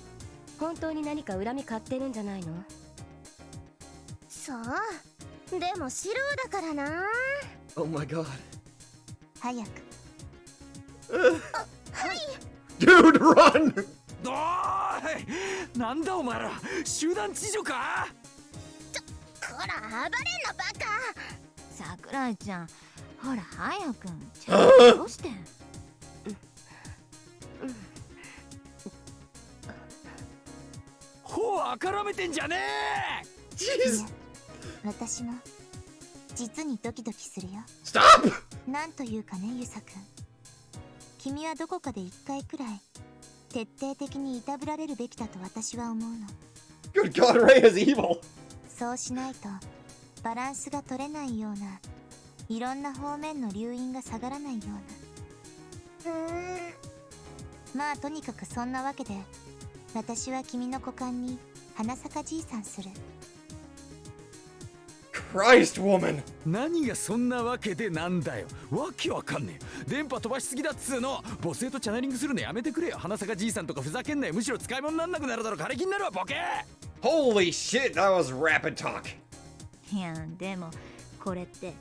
本当に何か恨み買ってるんじゃないの？そう。でも素人だからな。 Oh my God. 早く。はい。 Dude, run. おーい、なんだお前ら、集団知女か？こら、暴れんのバカ。桜井ちゃん、ほら早くちゃんとどうしてん？ほうあからめてんじゃねえ。 Jeez. 私も実にドキドキするよ。 Stop. なんというかね、ユサ君。君はどこかで1回くらい徹底的にいたぶられるべきだと私は思うの。 Good God, Ray is evil. そうしないとバランスが取れないようないろんな方面の流飲が下がらないような。まあとにかくそんなわけで私は君の股間に花咲じいさんする。 Christ, woman. 何がそんなわけでなんだよ。わけわかんねえ。電波飛ばしすぎだっつうの。母性とチャネリングするのやめてくれよ。花咲じいさんとかふざけんなよ。むしろ使い物になんなくなるだろ。枯れ木になるわボケ。 Holy shit, that was rapid talk. いやでもこれって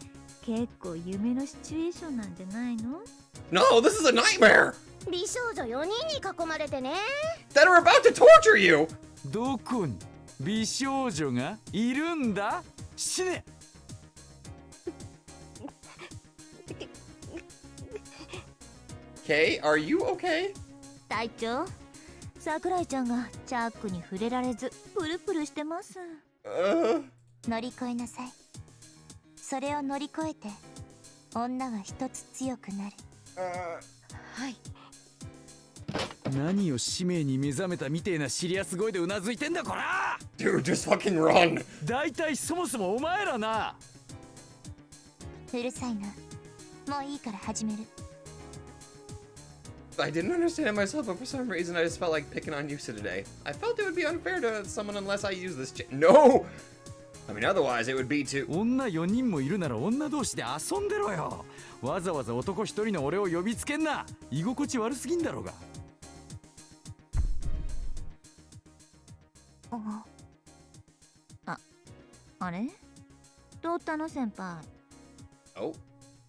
結構夢のシチュエーションなんじゃないの？ No, this is a nightmare. 美少女4人に囲まれてね。 That are about to torture you. どこに美少女がいるんだ？死ね。 Okay, are you okay? 隊長、桜井ちゃんがチャックに触れられずプルプルしてます。乗り越えなさい。それを乗り越えて女は一つ強くなる。はい。何を使命に目覚めたみてえなシリアス声でうなずいてんだこら。 Dude, just fucking run. だいたいそもそもお前らな。うるさいな。もういいから始める。I didn't understand it myself, but for some reason I just felt like picking on Yusa today. I felt it would be unfair to someone unless I use this No! I mean, otherwise it would be too... 女4人もいるなら女同士で遊んでろよ。わざわざ男1人の俺を呼びつけんな。居心地悪すぎんだろうが。あれどうったの先輩。Oh.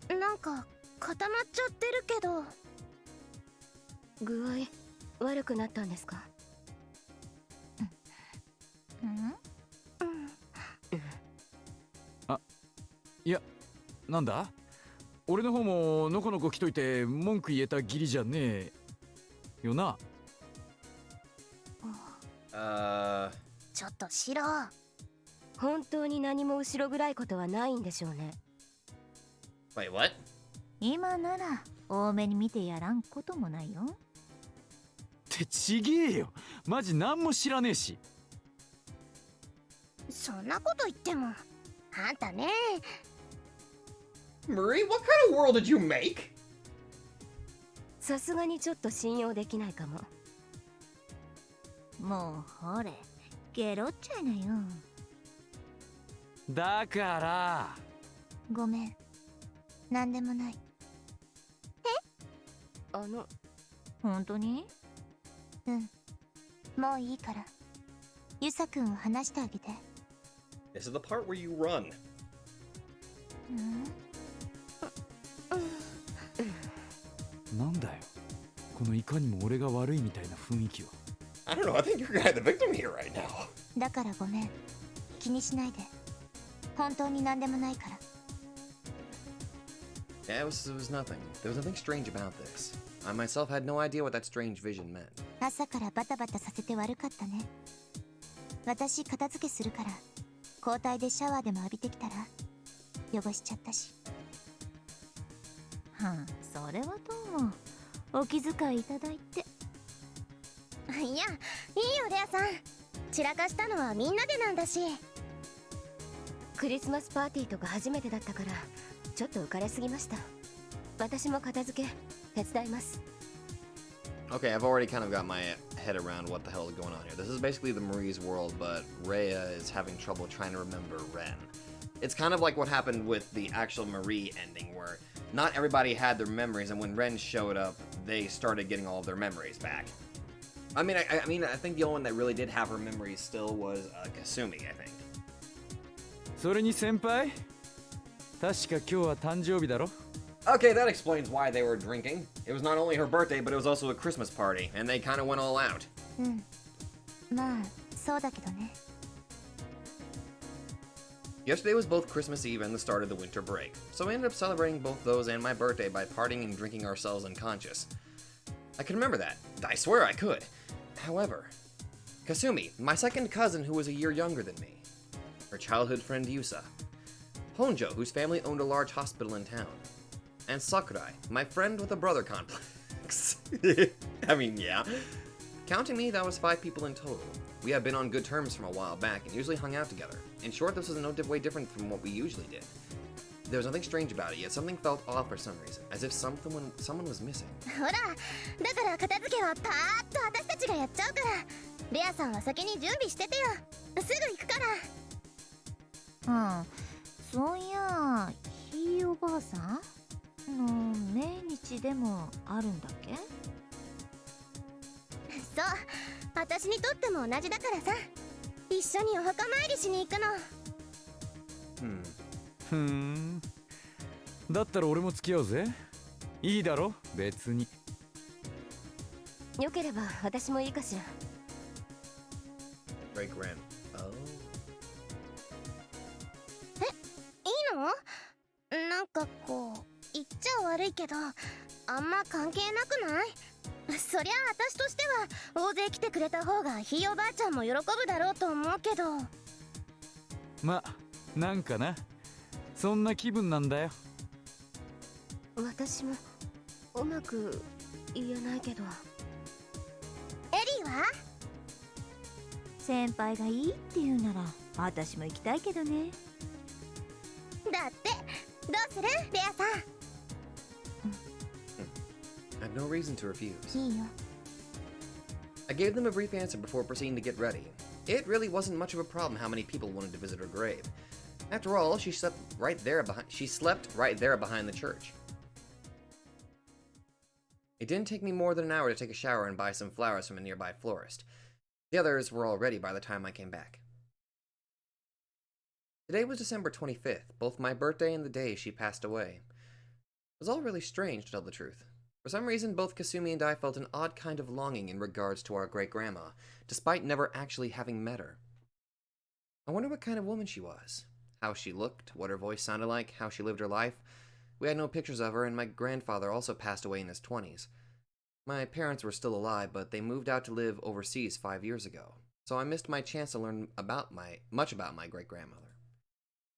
なんか固まっちゃってるけど。具合悪くなったんですか？いや、なんだ？俺の方ものこのこ来といて文句言えた義理じゃねえよな。ちょっとしろ。本当に何も後ろ暗いことはないんでしょうね。Wait, what? 今なら多めに見てやらんこともないよ。ってちげえよ。マジ何も知らねえし。そんなこと言ってもあんたね。Marie, what kind of world did you make? さすがにちょっと信用できないかも。もうほれゲロっちゃいなよ。だからごめん、なんでもない。本当に？うん、もういいからユサくんを話してあげて。 This is the part where you run. なんだよこのいかにも俺が悪いみたいな雰囲気は。 I don't know, I think you're kind of the victim here right now. だからごめん、気にしないで。本当になんでもないから。 Yeah, it was nothing. There was nothing strange about this. I myself had no idea what that strange vision meant. 朝からバタバタさせて悪かったね。私片付けするから交代でシャワーでも浴びてきたら。汚しちゃったし。それはどうもお気遣いいただいて。いや、いいよレアさん。散らかしたのはみんなでなんだし。クリスマスパーティーとか初めてだったからちょっと浮かれすぎました。私も片付け手伝います。 Okay, I've already kind of got my head around what the hell is going on here. This is basically the Marie's world, but Rhea is having trouble trying to remember Ren. It's kind of like what happened with the actual Marie ending, where not everybody had their memories, and when Ren showed up, they started getting all of their memories back. I mean, I think the only one that really did have her memories still was Kasumi, I think. それに先輩、確か今日は誕生日だろ。 Okay, that explains why they were drinking. It was not only her birthday, but it was also a Christmas party, and they kind of went all out. まあそうだけどね。 Yesterday was both Christmas Eve and the start of the winter break, so we ended up celebrating both those and my birthday by partying and drinking ourselves unconscious. I can remember that. I swear I could. However, Kasumi, my second cousin who was a year younger than me, her childhood friend Yusa, Honjo, whose family owned a large hospital in town, and Sakurai, my friend with a brother complex. I mean, yeah. Counting me, that was 5 people in total. We had been on good terms from a while back and usually hung out together. In short, this was in no way different from what we usually did. There was nothing strange about it, yet something felt off for some reason, as if someone was missing. ほら、だから片付けはパーッと私たちがやっちゃうから。レアさんは先に準備しててよ。すぐ行くから。そういやひいおばあさんの命日でもあるんだっけ？そう、私にとっても同じだからさ。一緒にお墓参りしに行くの。だったら俺も付き合うぜ。いいだろ別に。よければ私もいいかしら。Break rent. Oh. いいの？なんかこう言っちゃ悪いけどあんま関係なくない？そりゃ私としては大勢来てくれた方がひいおばあちゃんも喜ぶだろうと思うけど。ま、なんかな。そんな気分なんだよ。私もうまく言えないけど。エリーは？先輩がいいって言うなら私も行きたいけどね。だってどうするレアさん？ I had no reason to refuse. いいよ。 I gave them a brief answer before proceeding to get ready. It really wasn't much of a problem how many people wanted to visit her grave. After all, she slept right there behind the church. It didn't take me more than an hour to take a shower and buy some flowers from a nearby florist. The others were all ready by the time I came back. Today was December 25th, both my birthday and the day she passed away. It was all really strange, to tell the truth. For some reason, both Kasumi and I felt an odd kind of longing in regards to our great-grandma, despite never actually having met her. I wonder what kind of woman she was, how she looked, what her voice sounded like, how she lived her life. We had no pictures of her, and my grandfather also passed away in his 20s. My parents were still alive, but they moved out to live overseas 5 years ago, so I missed my chance to learn much about my great-grandmother.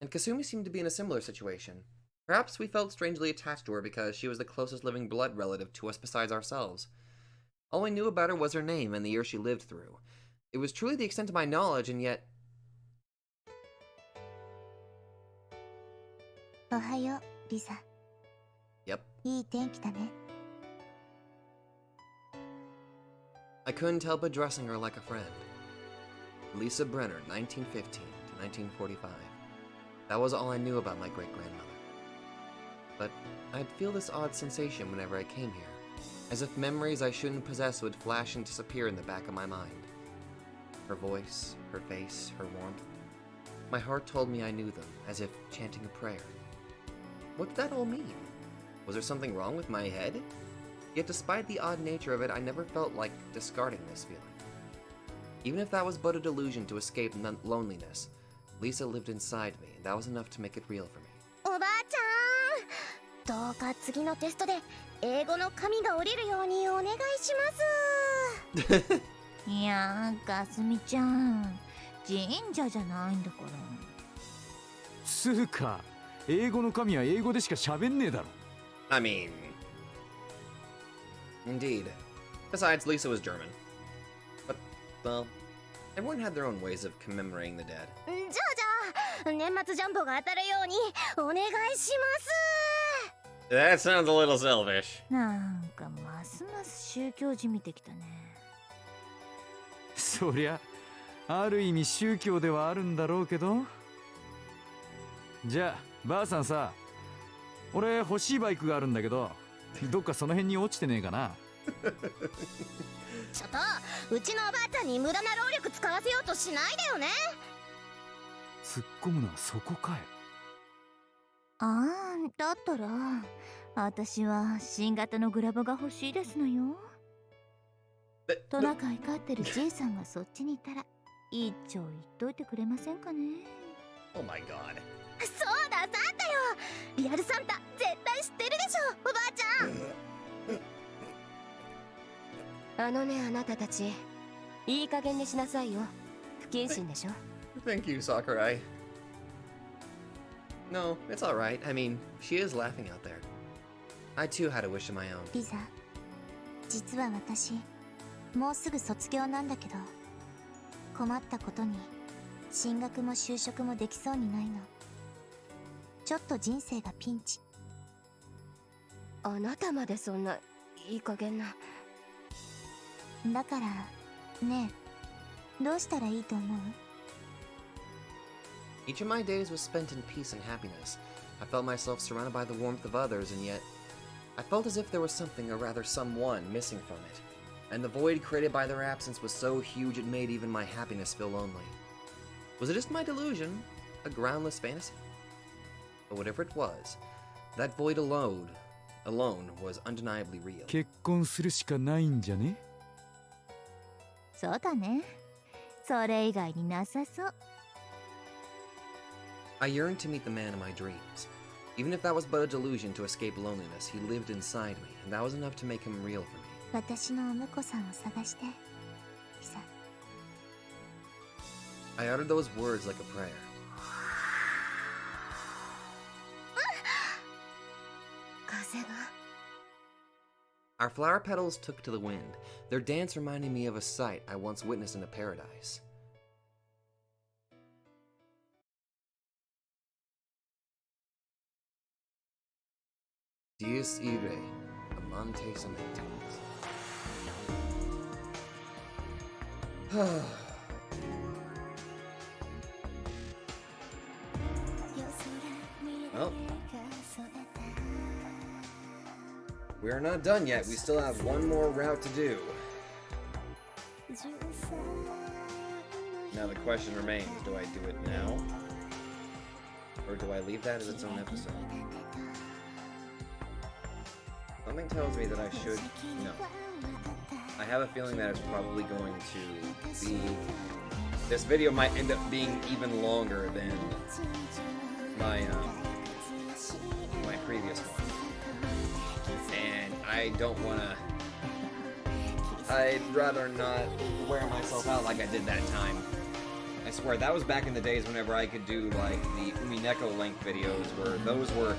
And Kasumi seemed to be in a similar situation. Perhaps we felt strangely attached to her because she was the closest living blood relative to us besides ourselves. All I knew about her was her name and the year she lived through. It was truly the extent of my knowledge, and yet... おはよう、リサ。 Yep. いい天気だね。 I couldn't help but dressing her like a friend. Lisa Brenner, 1915 to 1945. That was all I knew about my great-grandmother. But I'd feel this odd sensation whenever I came here, as if memories I shouldn't possess would flash and disappear in the back of my mind. Her voice, her face, her warmth. My heart told me I knew them, as if chanting a prayer. What did that all mean? Was there something wrong with my head? Yet despite the odd nature of it, I never felt like discarding this feeling. Even if that was but a delusion to escape loneliness, Lisa lived inside me, and that was enough to make it real for me. おばあちゃん、どうか次のテストで英語の神が降りるようにお願いします。いやー、かすみちゃん、神社じゃないんだから。つうか、英語の神は英語でしか喋んねえだろ。I mean... Indeed. Besides, Lisa was German. But, well, everyone had their own ways of commemorating the dead. じゃあ年末ジャンボが当たるようにお願いします。 That sounds a little selfish. なんかますます宗教じみてきたね。そりゃある意味宗教ではあるんだろうけど。じゃあばあさんさ、俺欲しいバイクがあるんだけど、どっかその辺に落ちてねえかな。ちょっとうちのおばあちゃんに無駄な労力使わせようとしないでよね。突っ込むのはそこかよ。ああ、だったら私は新型のグラボが欲しいですのよ。トナカイ飼ってるじいさんがそっちにいたら一丁言っといてくれませんかね。 Oh my god. そうだサンタよ。リアルサンタ絶対知ってるでしょ、おばあちゃん。あのね、あなたたちいい加減にしなさいよ。不謹慎でしょ。 Thank you, Sakurai. No, it's alright. I mean, she is laughing out there. I too had a wish of my own. リザ、実は私もうすぐ卒業なんだけど、困ったことに進学も就職もできそうにないの。ちょっと人生がピンチ。あなたまでそんないい加減な。だからねえ、どうしたらいいと思う？ Each of my days was spent in peace and happiness. I felt myself surrounded by the warmth of others, and yet I felt as if there was something, or rather someone, missing from it. And the void created by their absence was so huge it made even my happiness feel lonely. Was it just my delusion? A groundless fantasy? But whatever it was, that void alone was undeniably real. 結婚するしかないんじゃね？そうだね。それ以外になさそう。 I yearned to meet the man of my dreams. Even if that was but a delusion to escape loneliness, he lived inside me, and that was enough to make him real for me. 私のお婿さんを探して、リサ。 I uttered those words like a prayer. 風が。 Our flower petals took to the wind, their dance reminding me of a sight I once witnessed in a paradise. Dies Irae Amantes Amentes. Well, we are not done yet. We still have one more route to do. Now the question remains, do I do it now? Or do I leave that as its own episode? Something tells me that I should... No. I have a feeling that it's probably going to be... This video might end up being even longer than my previous one. And I don't want to... I'd rather not wear myself out like I did that time. I swear, that was back in the days whenever I could do, like, the Umineko length videos, where those were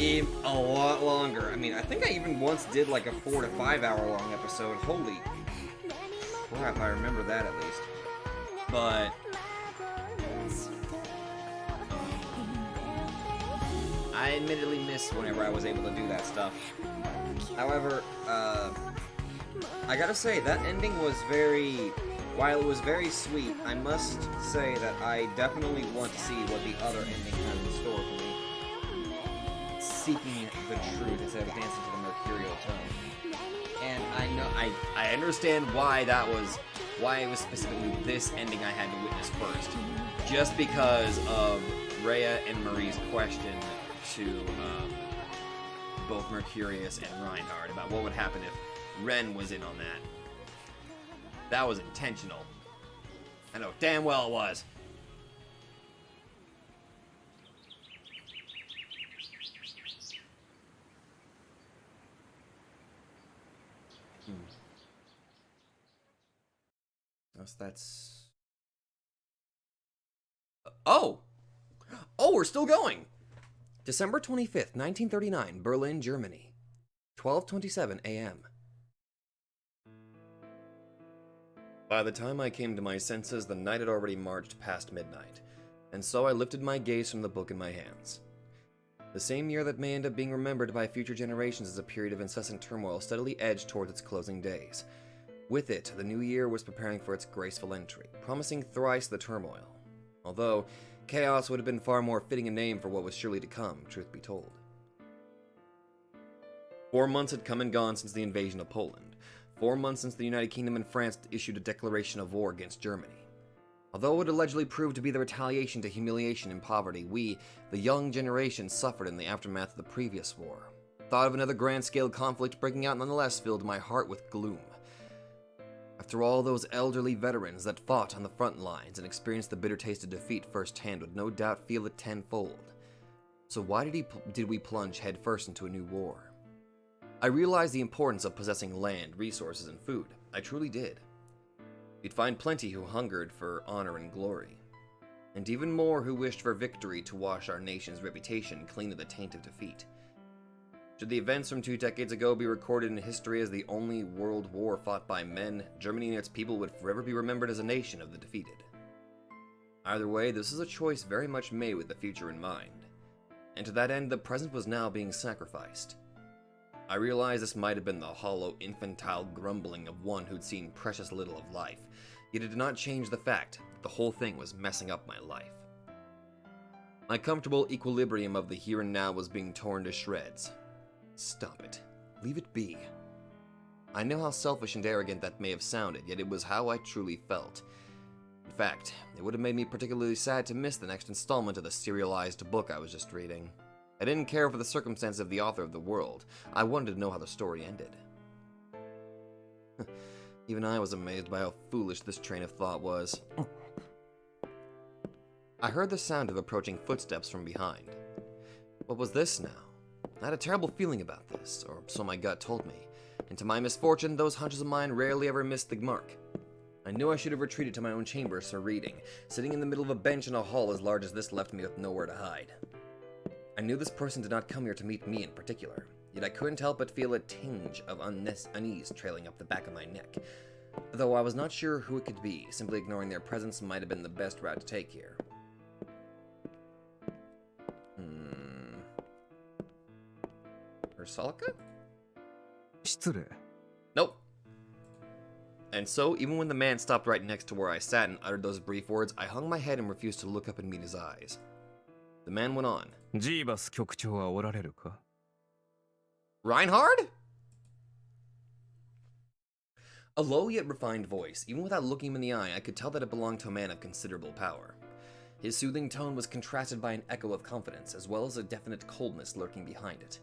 a lot longer. I mean, I think I even once did, like, a 4 to 5 hour long episode. Holy crap, I remember that at least. But... I admittedly miss whenever I was able to do that stuff. However, I gotta say, that ending was very... While it was very sweet, I must say that I definitely want to see what the other ending has in store for me. Seeking the truth instead of dancing to the mercurial tone. And I understand why it was specifically this ending I had to witness first. Just because of Rhea and Marie's question to both Mercurius and Reinhard about what would happen if Ren was in on that. That was intentional. I know damn well it was. That's... Oh! Oh, we're still going! December 25th, 1939, Berlin, Germany. 12:27 a.m. By the time I came to my senses, the night had already marched past midnight, and so I lifted my gaze from the book in my hands. The same year that may end up being remembered by future generations as a period of incessant turmoil steadily edged towards its closing days. With it, the new year was preparing for its graceful entry, promising thrice the turmoil. Although, chaos would have been far more fitting a name for what was surely to come, truth be told. 4 months had come and gone since the invasion of Poland. 4 months since the United Kingdom and France issued a declaration of war against Germany. Although it would allegedly prove to be the retaliation to humiliation and poverty, we, the young generation, suffered in the aftermath of the previous war. Thought of another grand-scale conflict breaking out nonetheless filled my heart with gloom. After all, those elderly veterans that fought on the front lines and experienced the bitter taste of defeat firsthand would no doubt feel it tenfold. So why did we plunge headfirst into a new war? I realized the importance of possessing land, resources, and food. I truly did. You'd find plenty who hungered for honor and glory, and even more who wished for victory to wash our nation's reputation clean of the taint of defeat. Should the events from 2 decades ago be recorded in history as the only world war fought by men, Germany and its people would forever be remembered as a nation of the defeated. Either way, this is a choice very much made with the future in mind, and to that end the present was now being sacrificed. I realized this might have been the hollow, infantile grumbling of one who'd seen precious little of life, yet it did not change the fact that the whole thing was messing up my life. My comfortable equilibrium of the here and now was being torn to shreds. Stop it. Leave it be. I know how selfish and arrogant that may have sounded, yet it was how I truly felt. In fact, it would have made me particularly sad to miss the next installment of the serialized book I was just reading. I didn't care for the circumstance of the author of the world. I wanted to know how the story ended. Even I was amazed by how foolish this train of thought was. I heard the sound of approaching footsteps from behind. What was this now? I had a terrible feeling about this, or so my gut told me, and to my misfortune, those hunches of mine rarely ever missed the mark. I knew I should have retreated to my own chambers for reading, sitting in the middle of a bench in a hall as large as this left me with nowhere to hide. I knew this person did not come here to meet me in particular, yet I couldn't help but feel a tinge of unease trailing up the back of my neck. Though I was not sure who it could be, simply ignoring their presence might have been the best route to take here. Ursalka? 失礼。 Nope. And so, even when the man stopped right next to where I sat and uttered those brief words, I hung my head and refused to look up and meet his eyes. The man went on. ジーバス局長はおられるか？ Reinhard? A low yet refined voice. Even without looking him in the eye, I could tell that it belonged to a man of considerable power. His soothing tone was contrasted by an echo of confidence, as well as a definite coldness lurking behind it.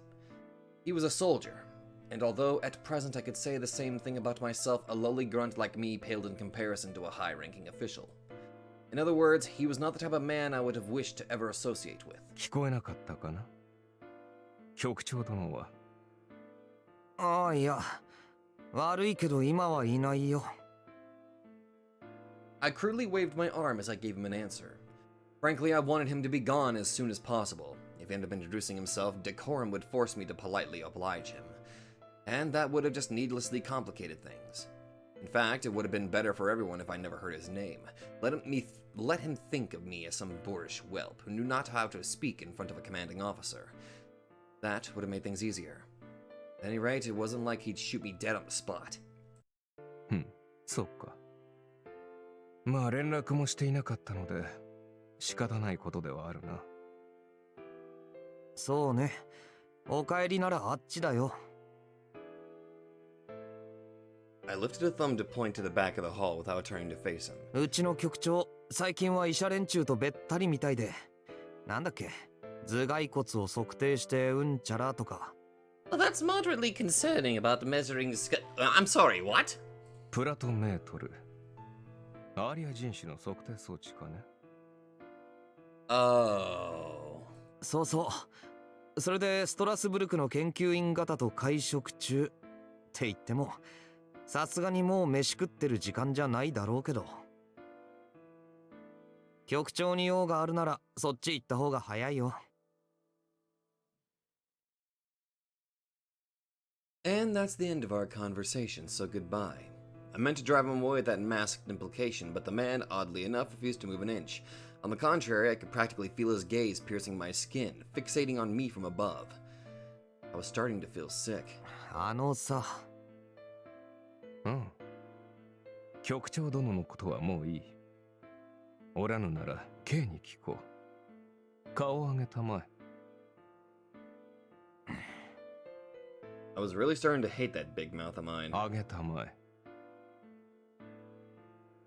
He was a soldier, and although at present I could say the same thing about myself, a lowly grunt like me paled in comparison to a high-ranking official. In other words, he was not the type of man I would have wished to ever associate with. 聞こえなかったかな？局長殿は。ああ、いや、悪いけど今はいないよ。I crudely waved my arm as I gave him an answer. Frankly, I wanted him to be gone as soon as possible. If he ended up introducing himself, decorum would force me to politely oblige him. And that would have just needlessly complicated things. In fact, it would have been better for everyone if I never heard his name. Let him think of me as some boorish whelp who knew not how to speak in front of a commanding officer. That would have made things easier. At any rate, it wasn't like he'd shoot me dead on the spot. そっか。まあ連絡もしていなかったので仕方ないことではあるな。そうね。お帰りならあっちだよ。I lifted a thumb to point to the back of the hall without turning to face him. うちの局長、最近は医者連中とべったりみたいで、なんだっけ、頭蓋骨を測定してうんちゃらとか。Well, that's moderately concerning about measuring I'm sorry, what? プラトメートル。アーリア人種の測定装置かね。Oh. そうそう。それでストラスブルクの研究員方と会食中って言っても、さすがにもう飯食ってる時間じゃないだろうけど。局長に用があるならそっち行った方が早いよ。And that's the end of our conversation, so goodbye. I meant to drive him away with that masked implication, but the man, oddly enough, refused to move an inch. On the contrary, I could practically feel his gaze piercing my skin, fixating on me from above. I was starting to feel sick. あのさ。うん。局長殿のことはもういい。おらぬなら K に聞こう。顔を上げたまえ。I was really starting to hate that big mouth of mine. 上げたまえ。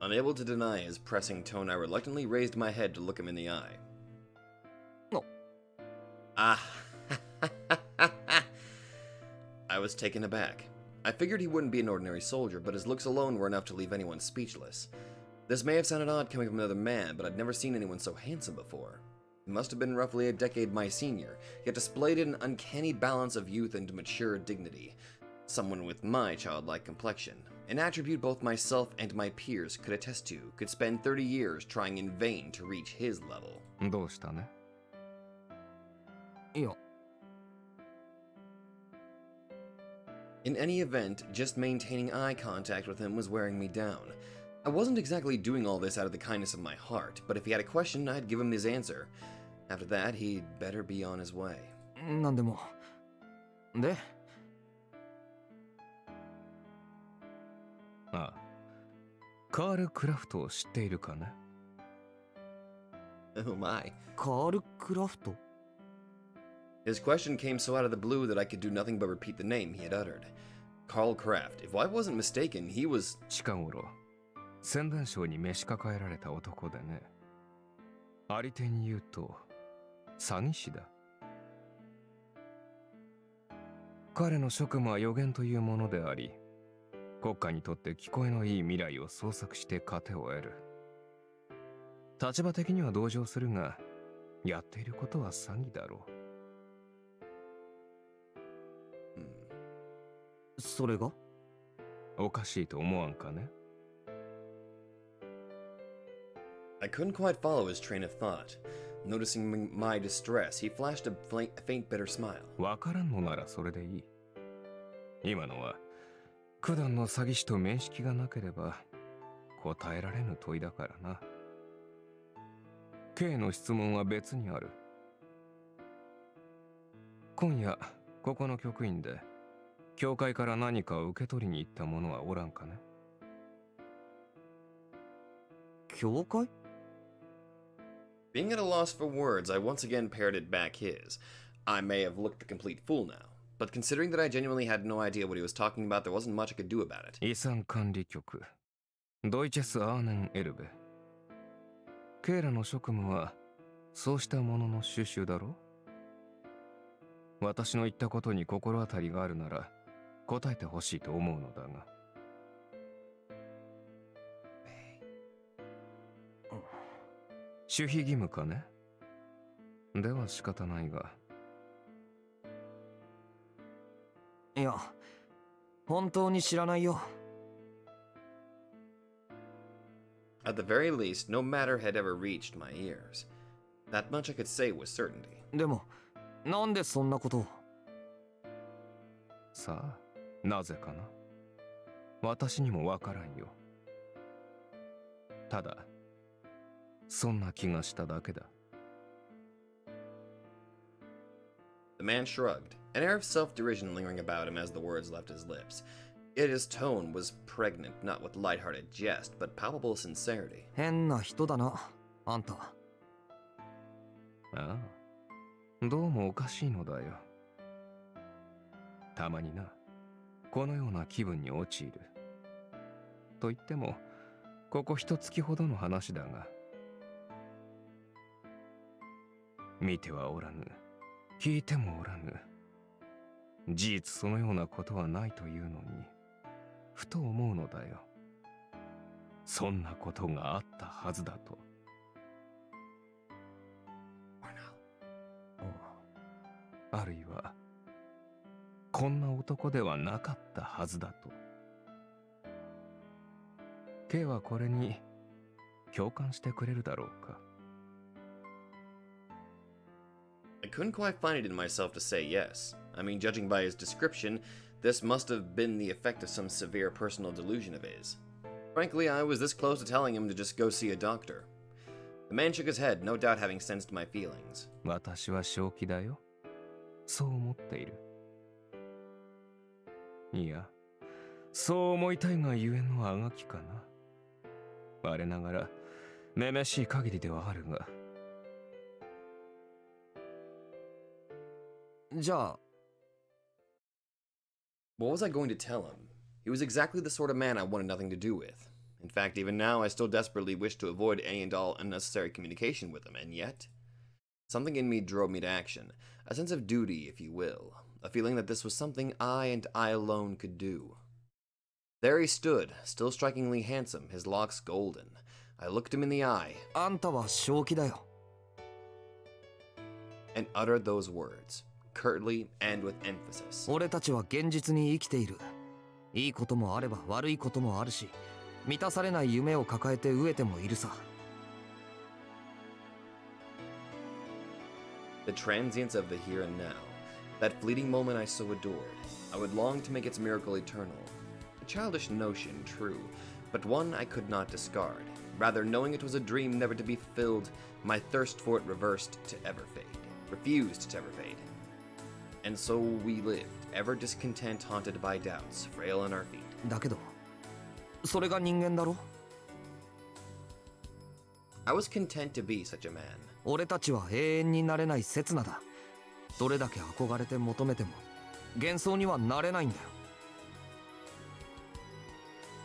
Unable to deny his pressing tone, I reluctantly raised my head to look him in the eye. No. Ah. I was taken aback. I figured he wouldn't be an ordinary soldier, but his looks alone were enough to leave anyone speechless. This may have sounded odd coming from another man, but I'd never seen anyone so handsome before. He must have been roughly a decade my senior, yet displayed an uncanny balance of youth and mature dignity. Someone with my childlike complexion, an attribute both myself and my peers could attest to, could spend 30 years trying in vain to reach his level. どうしたね？いや。In any event, just maintaining eye contact with him was wearing me down. I wasn't exactly doing all this out of the kindness of my heart, but if he had a question, I'd give him his answer. After that, he'd better be on his way. なんでも。で？ああ。カール・クラフトを知っているかね？ Oh my. カール・クラフト？ His question came so out of the blue that I could do nothing but repeat the name he had uttered. Carl Kraft. If I wasn't mistaken, he was... 近頃、宣伝省に召し抱えられた男でね。ありていに言うと、詐欺師だ。彼の職務は予言というものであり、国家にとって聞こえのいい未来を創作して糧を得る。立場的には同情するが、やっていることは詐欺だろう。それが？おかしいと思わんかね？ I couldn't quite follow his train of thought. Noticing my distress, he flashed a faint bitter smile. わからんのならそれでいい。今のは、九段の詐欺師と面識がなければ、答えられぬ問いだからな。K の質問は別にある。今夜、ここの局員で、教会から何かを受け取りに行った者はおらんかね。教会？ Being at a loss for words, I once again parroted back his. I may have looked a complete fool now, but considering that I genuinely had no idea what he was talking about, there wasn't much I could do about it. 遺産管理局ドイチェス・アーネン・エルベ。ケイラの職務はそうしたものの収集だろ。私の言ったことに心当たりがあるなら答えてほしいと思うのだが。守秘義務かね。では仕方ないが。いや、本当に知らないよ。At the very least, no matter had ever reached my ears. That much I could say with certainty. でも、なんでそんなことを？さあ、なぜかな。私にもわからんよ。ただ、そんな気がしただけだ。The man shrugged, an air of self-derision lingering about him as the words left his lips. Yet his tone was pregnant not with light-hearted jest, but palpable sincerity. 変な人だな、あんた。ああ、どうもおかしいのだよ。たまにな、このような気分に陥る。と言っても、ここ一月ほどの話だが。見てはおらぬ、聞いてもおらぬ。事実そのようなことはないというのに、ふと思うのだよ。そんなことがあったはずだと。あるいは、こんな男ではなかったはずだと。K はこれに共感してくれるだろうか。I couldn't quite find it in myself to say yes. I mean, judging by his description, this must have been the effect of some severe personal delusion of his. Frankly, I was this close to telling him to just go see a doctor. The man shook his head, no doubt having sensed my feelings. 私は正気だよ。そう思っている。いや、そう思いたいがゆえのあがきかな。我ながら、めめしい限りではあるが。じゃあ、What was I going to tell him? He was exactly the sort of man I wanted nothing to do with. In fact, even now, I still desperately wish to avoid any and all unnecessary communication with him, and yet... Something in me drove me to action, a sense of duty, if you will, a feeling that this was something I and I alone could do. There he stood, still strikingly handsome, his locks golden. I looked him in the eye, あんたは正気だよ。 and uttered those words, curtly and with emphasis. 俺たちは現実に生きている。いいこともあれば悪いこともあるし、満たされない夢を抱えて飢えてもいるさ。The transience of the here and now, that fleeting moment I so adored, I would long to make its miracle eternal. A childish notion, true, but one I could not discard. Rather, knowing it was a dream never to be fulfilled, my thirst for it reversed to ever fade, refused to ever fade. And so we lived, ever discontent, haunted by doubts, frail on our feet. だけど、それが人間だろ。 I was content to be such a man. 俺たちは永遠になれない刹那だ。どれだけ憧れて求めても幻想にはなれないんだよ。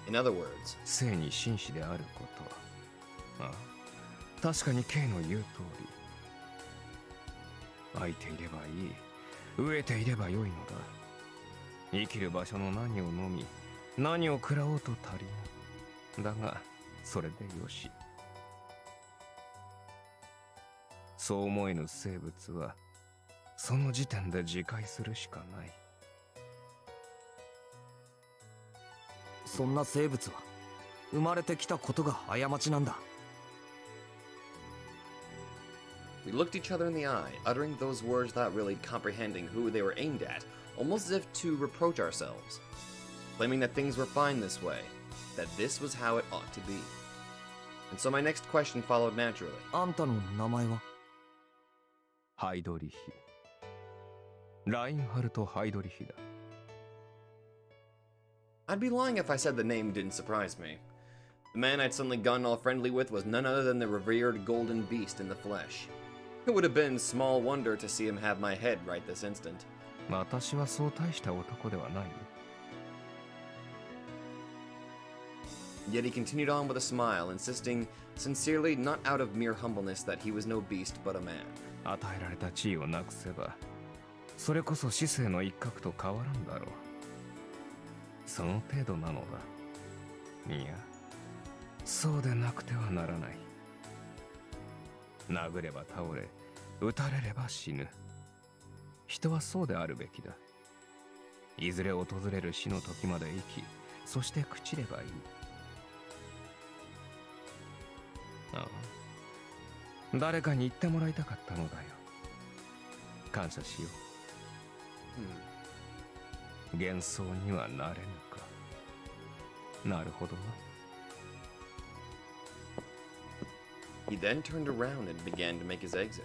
In other words, 生に真摯であること。ああ、確かに K の言う通り。空いていればいい。飢えていればよいのだ。生きる場所の何を飲み、何を食らおうと足りぬ。だが、それでよし。そう思えぬ生物は、その時点で自戒するしかない。そんな生物は生まれてきたことが過ちなんだ。 we looked each other in the eye, uttering those words without really comprehending who they were aimed at, almost as if to reproach ourselves, claiming that things were fine this way, that this was how it ought to be. And so my next question followed naturally. あんたの名前は？ハイドリヒ。ラインハルト・ハイドリヒだ。I'd be lying if I said the name didn't surprise me. The man I'd suddenly gotten all friendly with was none other than the revered golden beast in the flesh. It would have been small wonder to see him have my head right this instant. 私はそう大した男ではないよ。 Yet he continued on with a smile, insisting sincerely, not out of mere humbleness, that he was no beast but a man. 与えられた地位をなくせば、それこそ市政の一角と変わらんだろう。その程度なのだ。いや、そうでなくてはならない。殴れば倒れ、撃たれれば死ぬ。人はそうであるべきだ。いずれ訪れる死の時まで生き、そして朽ちればいい。ああ、誰かに言ってもらいたかったのだよ。感謝しよう。幻想にはなれぬか。なるほどな。He then turned around and began to make his exit.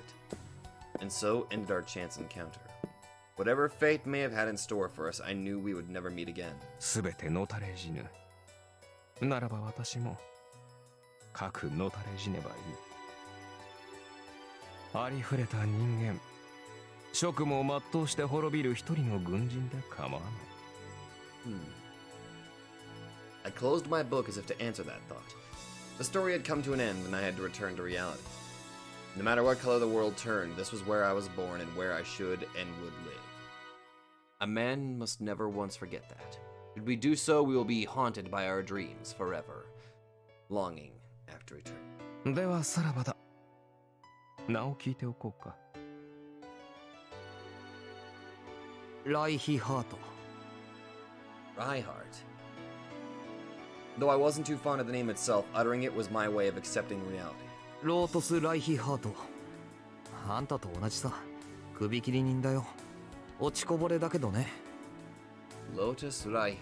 And so ended our chance encounter. Whatever fate may have had in store for us, I knew we would never meet again. すべてのたれ死ぬ。ならば私も、各のたれ死ねばいい。ありふれた人間、職務を全うして滅びる一人の軍人で構わない。I closed my book as if to answer that thought. The story had come to an end and I had to return to reality. No matter what color the world turned, this was where I was born and where I should and would live. A man must never once forget that. Should we do so, we will be haunted by our dreams forever, longing after eternity. ではさらばだ。名を聞いておこうか。ライヒハート。Reinhardt. Though I wasn't too fond of the name itself, uttering it was my way of accepting reality. ロートス・ライヒハート。あんたと同じさ。首切り人だよ。落ちこぼれだけどね。Lotus Reinhardt.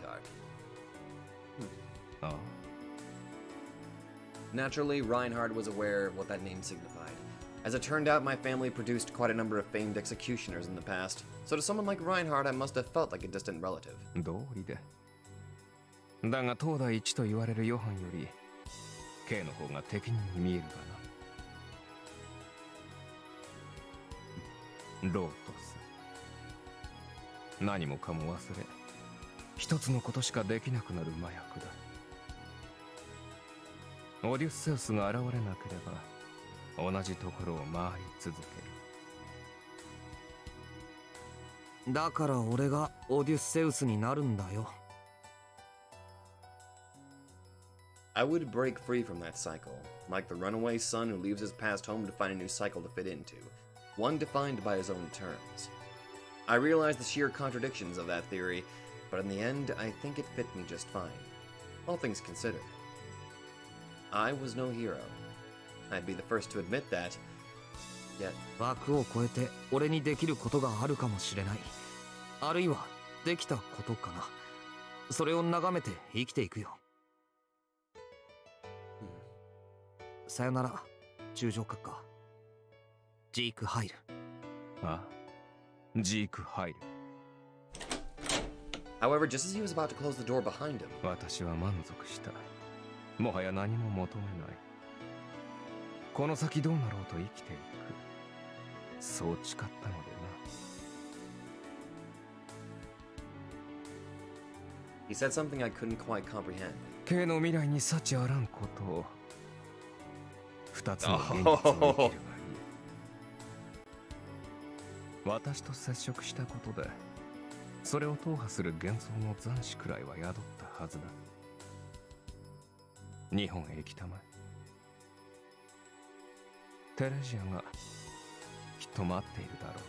ああ。 Naturally, Reinhardt was aware of what that name signified. As it turned out, my family produced quite a number of famed executioners in the past, so to someone like Reinhardt, I must have felt like a distant relative. 道理で。だが東大一と言われるヨハンより K の方が敵に見えるがな。ロートス。何もかも忘れ、一つのことしかできなくなる麻薬だ。オデュッセウスが現れなければ同じところを回り続ける。だから俺がオデュッセウスになるんだよ。I would break free from that cycle, like the runaway son who leaves his past home to find a new cycle to fit into, one defined by his own terms. I realize the sheer contradictions of that theory, but in the end, I think it fit me just fine. All things considered. I was no hero. I'd be the first to admit that, yet... 枠を超えて俺にできることがあるかもしれない。あるいはできたことかな。それを眺めて生きていくよ。さよなら、中将閣下。ジーク入る。ああ、ジーク入る。However, just as he was about to close the door behind him... 私は満足した。もはや何も求めない。この先どうなろうと生きていく。そう誓ったのでな。He said something I couldn't quite comprehend. K の未来に幸あらんことを。二つの現実を生きるがいい。私と接触したことで、それを踏破する幻想の残滓くらいは宿ったはずだ。日本へ来たまえ。テレジアがきっと待っているだろ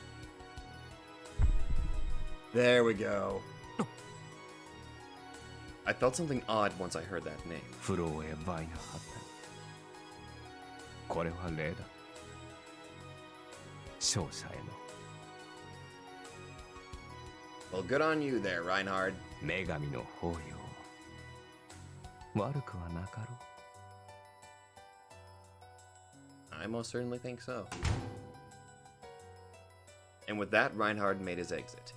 う。There we go. I felt something odd once I heard that name. フローへバイナハッテン。これは例だ。勝者への。Well, good on you there, Reinhardt. 女神の抱擁。悪くはなかろう。I most certainly think so. And with that, Reinhardt made his exit.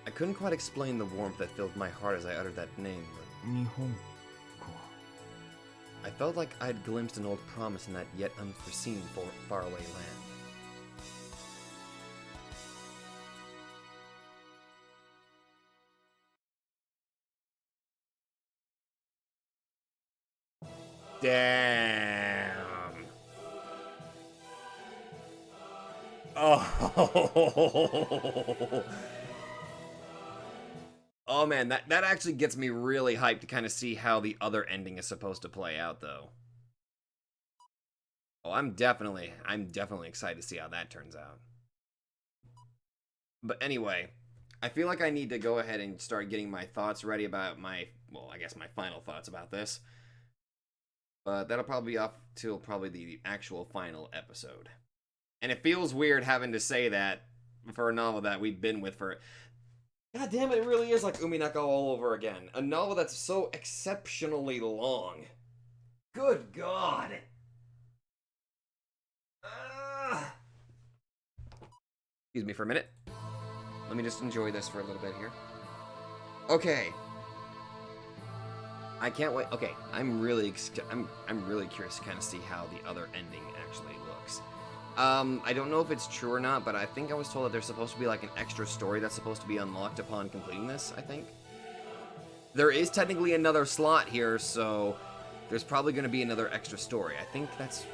I couldn't quite explain the warmth that filled my heart as I uttered that name, but 日本か I felt like I'd glimpsed an old promise in that yet unforeseen faraway land. Damn. Oh. Oh man, that actually gets me really hyped to kind of see how the other ending is supposed to play out, though. Oh, I'm definitely excited to see how that turns out. But anyway, I feel like I need to go ahead and start getting my thoughts ready about my, well, I guess my final thoughts about this. But that'll probably be off till probably the actual final episode. And it feels weird having to say that for a novel that we've been with for... God damn it, it really is like Uminaka all over again. A novel that's so exceptionally long. Good God. Excuse me for a minute. Let me just enjoy this for a little bit here. Okay. I can't wait. Okay, I'm really curious to kind of see how the other ending actually looks. I don't know if it's true or not, but I think I was told that there's supposed to be like an extra story that's supposed to be unlocked upon completing this, I think. There is technically another slot here, so there's probably going to be another extra story. I think that's...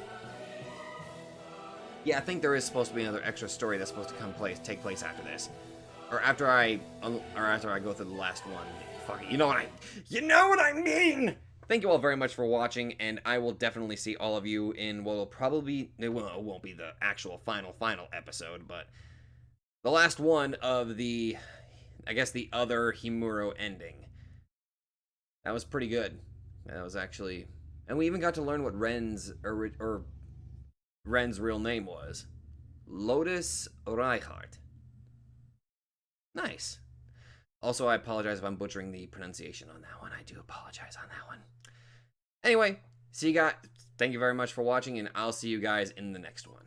Yeah, I think there is supposed to be another extra story that's supposed to take place after this. Or after I go through the last one. Fuck it, you know what I mean! Thank you all very much for watching, and I will definitely see all of you in what will probably... Well, it won't be the actual final episode, but the last one of the... I guess the other Himuro ending. That was pretty good. That was actually... And we even got to learn what Ren's real name was. Lotus Reinhardt. Nice. Also, I apologize if I'm butchering the pronunciation on that one. I do apologize on that one. Anyway, see you guys. Thank you very much for watching, and I'll see you guys in the next one.